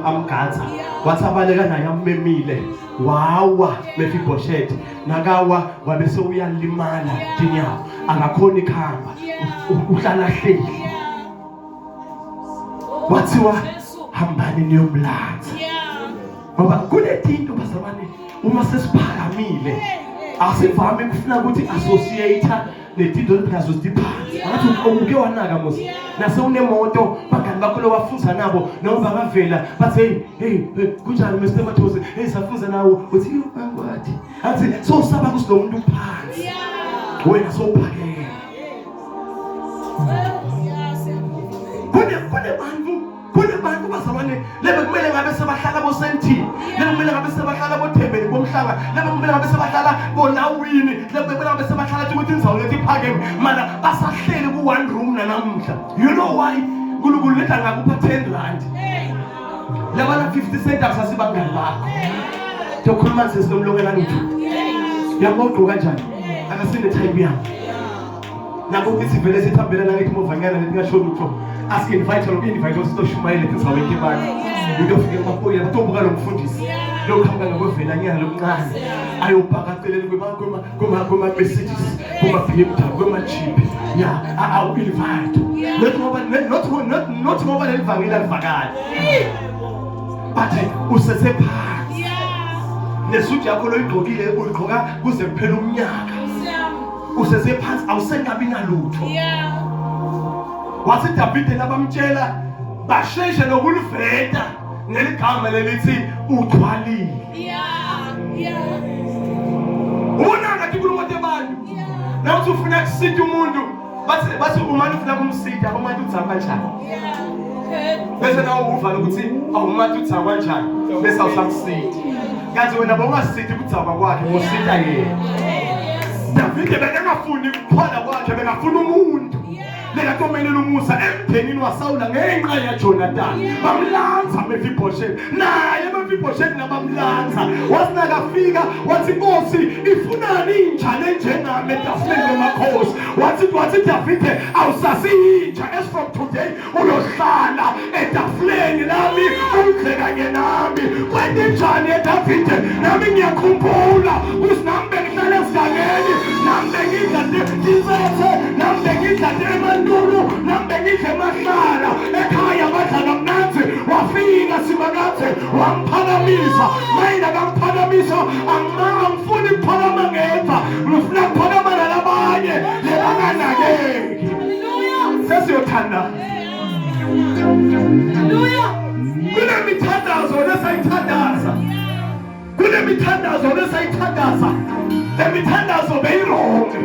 amgatha wathi abaleka naye ammemile wawa Mephibosheth nakawa wabe sewuyalimala dinyawo akakhona ikhamba uhlala hleli wathiwa hambani niyomlatha ngoba kunezinto bazalwane uma sesiphakamile asivame kufuna ukuthi associate nezinto lezo ziphansi ngathi uke wanaka mos nasewunemoto bagani bakho lowafunza nabo noma bavela bathi hey kunjani Mr Mathosi hey safunza nawo uthi wathi athi so saba kusilomuntu phansi wena sowuphakele kune bantu bazalwane lebe kumele ngabe sebahlala City, laba kumele ngabe sebahlala boThembeni bomhlanga, laba kumele ngabe sebahlala boNawini, laba kumele ngabe sebahlala ukuthi indzawo lethi iphakeme, mana basahleli ku one room nanamuhla. You know why? uNkulunkulu letha ngakupha 10 rand. Laba na 50 cent akusasibangani bakho. Dokhuluma sesinomlongela nithu. Yabona kanjani? Akasinde time yami. Nabo isivele sithambela la ngithi movanyana letingasho lutho. Ask invite lo invite usitoshumayele tizaweke bani. Uyofika emapoya batombuka lo mfundisi. Lo khanga ngokwevela nyana lokuncane. Ayobhakacelele kuma messages, kuma phimta, kuma chip. Yeah, I will invite. Not ngoba lelivangeli alivakali. But usese phansi. Nesuthi yakho lo igqokile uyigqoka kuze kuphela umnyaka. Usese phansi awusengabi nalutho. Wathi David nabamtshela basheshe lokuliveta neligama lelithi uthwalile. Una ngathi kulo abantu. Nawuthi ufuna kusitha umuntu bathi umani ufuna kumsitha abamanje uthamba kanjani? Bese nawo uva ukuthi awumanje uthamba kanjani bese awusamsitha. Kanti wena bawungasithi ukuthamba kwakhe ngositha yena. David bekangafuni ukuphana kwakhe bekafuna umuntu. Leka komelela umusa emdenini waSawula ngenxa yaJonathan. Bamlanza Mephibosheth. Naye Mephibosheth nabamlanza. Wasinakafika wathi Nkosi ifunani injalo enjengami etafuleni lomakhosi. Wathi David awusasiyinja as from today uyohlala etafuleni lami udle kanye nami. Kwenzenjani eDavid? Nami ngiyakhumbula usinambe ngihlala esigangeni. Nambe ngidla ndizathe. Nambe ngidla Ndulu nambe ngidle emahlala ekhaya badla kamnanzi wafika simakathe wamphakamisa mayina kamphakamisa angifuni ukuphakama ngedwa ngifuna ukuphakama nalabanye lebanganakeki. Sesiyothanda kunemithandazo lesayithandaza le mithandazo beyironke.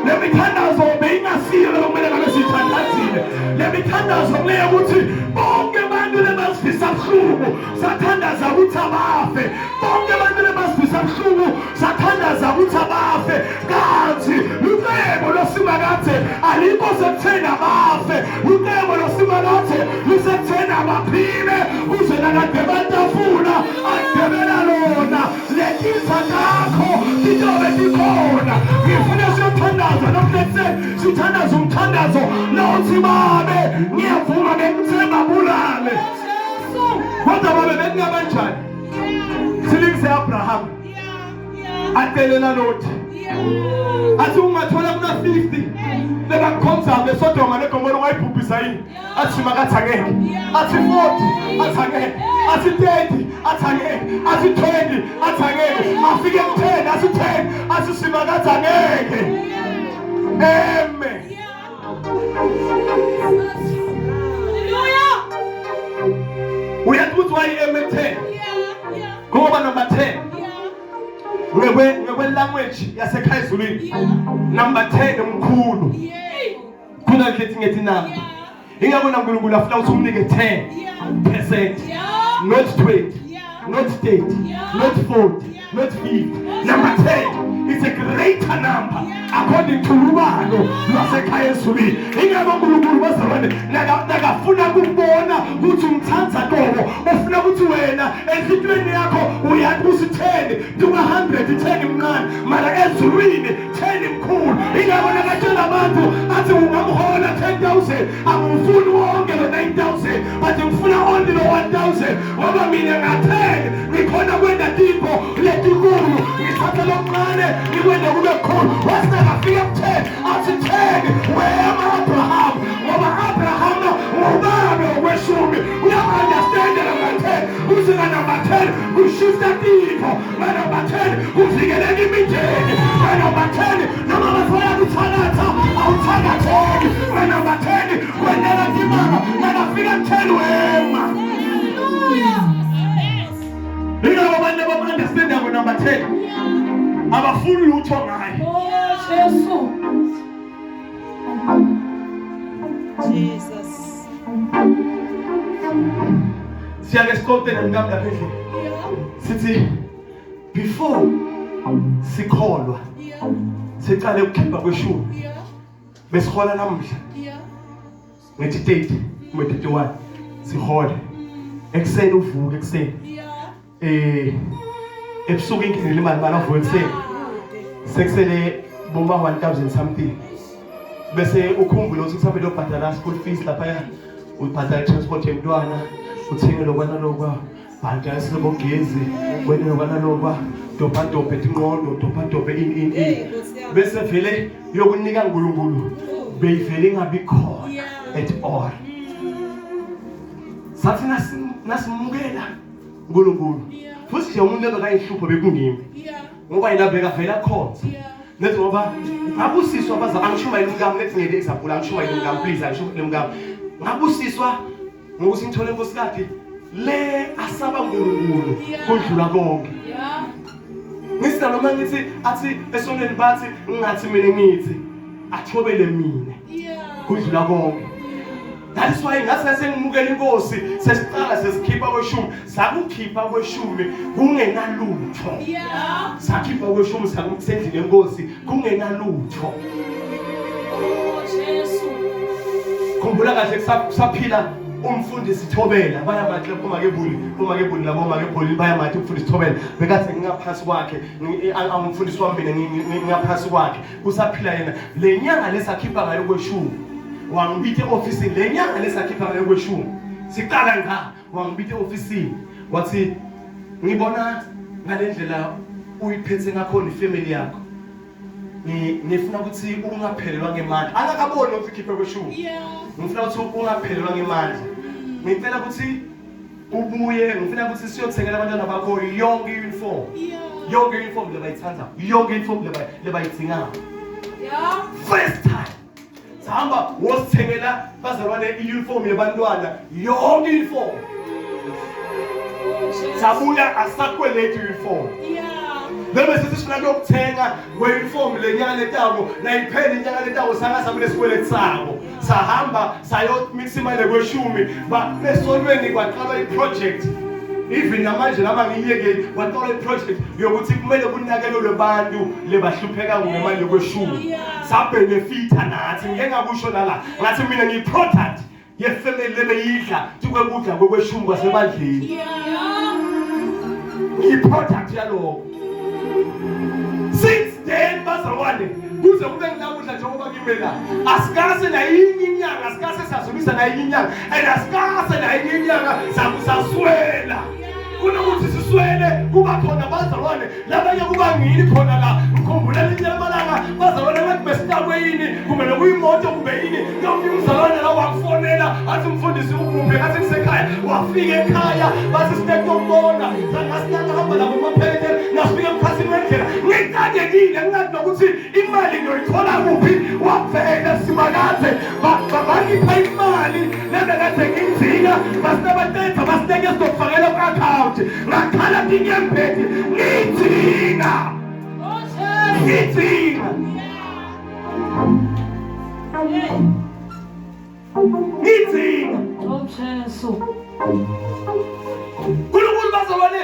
Le mithandazo beyingasile kumele ngabe sithandazile. Le mithandazo kuleyo ukuthi bonke abantu lebasifisa buhlungu sathandaza ukuthi abafe. Bonke abantu lebasifisa buhlungu sathandaza ukuthi abafe. Kanti ucebo losimakathe alikho sekutheni abafe. Ucebo losimakathe lisekutheni abaphile uze nakade batafuna adebela lona lekitha kakho litobe likhona. Ngifuna siyothandaza nomhletse sithandaza umthandazo nothi babe ngiyavuma bekuthemba bulale. Kodwa babe bekungabanjani? Silingise Abraham atelela lothi athi ungathola kuna 50 leka khonza beSodoma neGomora wayibhubhisa yini? Athi makathi angeke. Athi 40 athi angeke. Athi 30 athi angeke. Athi 20 athi angeke. Afike ku 10 athi 10 athi simakathi angeke. Amen. Uyathi ukuthi wayi M10 ngoba number 10 ngekwe language yasekhaya ezulwini number 10 umkhulu kuna ngithi number ingabona uNkulunkulu afuna ukuthi umnike 10%, not 20, not 30, not 40, not 50. Number 10 is a greater number according to ubalo lwasekhaya ezulwini. Ingaba uNkulunkulu bazalwane nakafuna ukubona ukuthi umthanza qobo ufuna ukuthi wena enhlitweni yakho uyathi usi10 duka 110 mncane mara ezulwini 10 mkhulu. Ingaba nakatshela abantu athi ungamhola 10,000 akufuni wonke lo 9,000 but ngifuna only lo 1,000 ngoba mina nga10 ngikhona kwenda tipo letikulu ngithatha lokuncane ngikwenda kube khulu. Wasinakafika ku10 athi 10 wema Abraham ngoba Abraham ngubaba weshumi. Uyaunderstand number 10 usika number 10 ushifta tipo number 10 uvikeleka imindeni number 10 noma bafuna ukuthalatha awuthakatheki number 10 kwendela timama nakafika 10 wema. Ingaba abantu abaunderstand number 10 abafuni lutho ngayo. Jesus. Siyake siqoqe nami lapha endlini. sithi before sikholwa sicale ukukhipha kweshumi besihola namhla ngethi date 31 sihole ekseni uvuka ekseni ebusuku ingenile imali manje ekseni sekusele boma 1000 something bese ukhumbule ukuthi kusambe lokubhadala school fees lapha ubhadala transport yemntwana uthenge lokwana lokwa bhadala sebogezi wena lokwana lokwa dobha etinqondo dobha in bese vele yokunika uNkulunkulu beyivele ingabi khona at all sathi nasimukela uNkulunkulu futhi nje umuntu ebekayihlupho bekungimi ngoba yena bekavela khonza nethi ngoba ngabusiswa baza angishumayela umkami nethi ngeke example angishumayela umkami please angishumayela umkami ngabusiswa ngokuthi ngithole inkosikade le asaba uNkulunkulu kudlula konke ngisina noma ngithi athi esoneni bathi ngathi mina ngithi athobele mina kudlula konke. That is why ngase sengimukela inkosi sesiqala sesikhipha kweshumi sakukhipha kweshumi kungenalutho sakhipha kweshumi sakumsendlini yenkosi kungenalutho. Jesu khumbula kahle kusaphila umfundisi Thobela baya mahle uma kebuli labo uma kebuli baya mathi umfundisi Thobela bekathi ngingaphansi kwakhe angumfundisi wami mina ngingaphansi kwakhe kusaphila yena le nyanga lesakhipha ngayo kweshumi wangibithe office le nyanga lesakhipha ngayo kweshumi siqala nga wangibithe office wathi ngibona ngalendlela uyiphethe ngakho ifamily yakho ngifuna ukuthi ungaphelelwa ngemali akakaboni ukuthi khiphe kweshumi ngifuna ukuthi ungaphelelwa ngemali ngicela ukuthi ubuye ngifuna ukuthi siyothengela abantwana bakho yonke uniform lebayithanda yonke uniform lebayidinga first time sahamba wosithengela bazalwane iuniform yabantwana yonke uniform sabuya asakweleti uniform bese sisifuna ukuthenga kweuniform lenyanga letabo nayiphela inyanga letabo sangasabule sikweleti sabo sahamba sayomix imali kweshumi besolweni kwaqala iproject even namanje lama ngiyeke kwaqala iproject yokuthi kumele kunakelelwe abantu lebahlupheka ngemali kweshumi sabenefita nathi ngeke ngakusho la ngathi mina ngiyiproduct yefamily lebeyidla tukukudla kweshumi kwasebandleni iproduct yaloko. Since then bazalwane kuze kube ngilakudla njengoba ngimela asikase na inyanga asikase sasubisa na inyanga and asikase na inyanga sakusaswela kunokuthi siswele kuba khona bazalwane labanye kuba ngini khona la ngikhumbula linyama malanga bazalwane bathi besitawe yini kumele kuyimoto kube yini yonke umzalwane la wakufonela athi mfundisi ukuphi ngathi ngisekhaya wafika ekhaya bathi sitekumbona sangasiyanga hamba labo maphele nafika emkhasini wendlela ngicakekile ngathi nokuthi imali ngiyoyithola kuphi wavela simakathe bangipha imali nendlela ngiyidinga basinabatetha basineke sizokufakela ku-account ngakhala ngiyemphethe ngidinga Jesu. Kulo bazalwane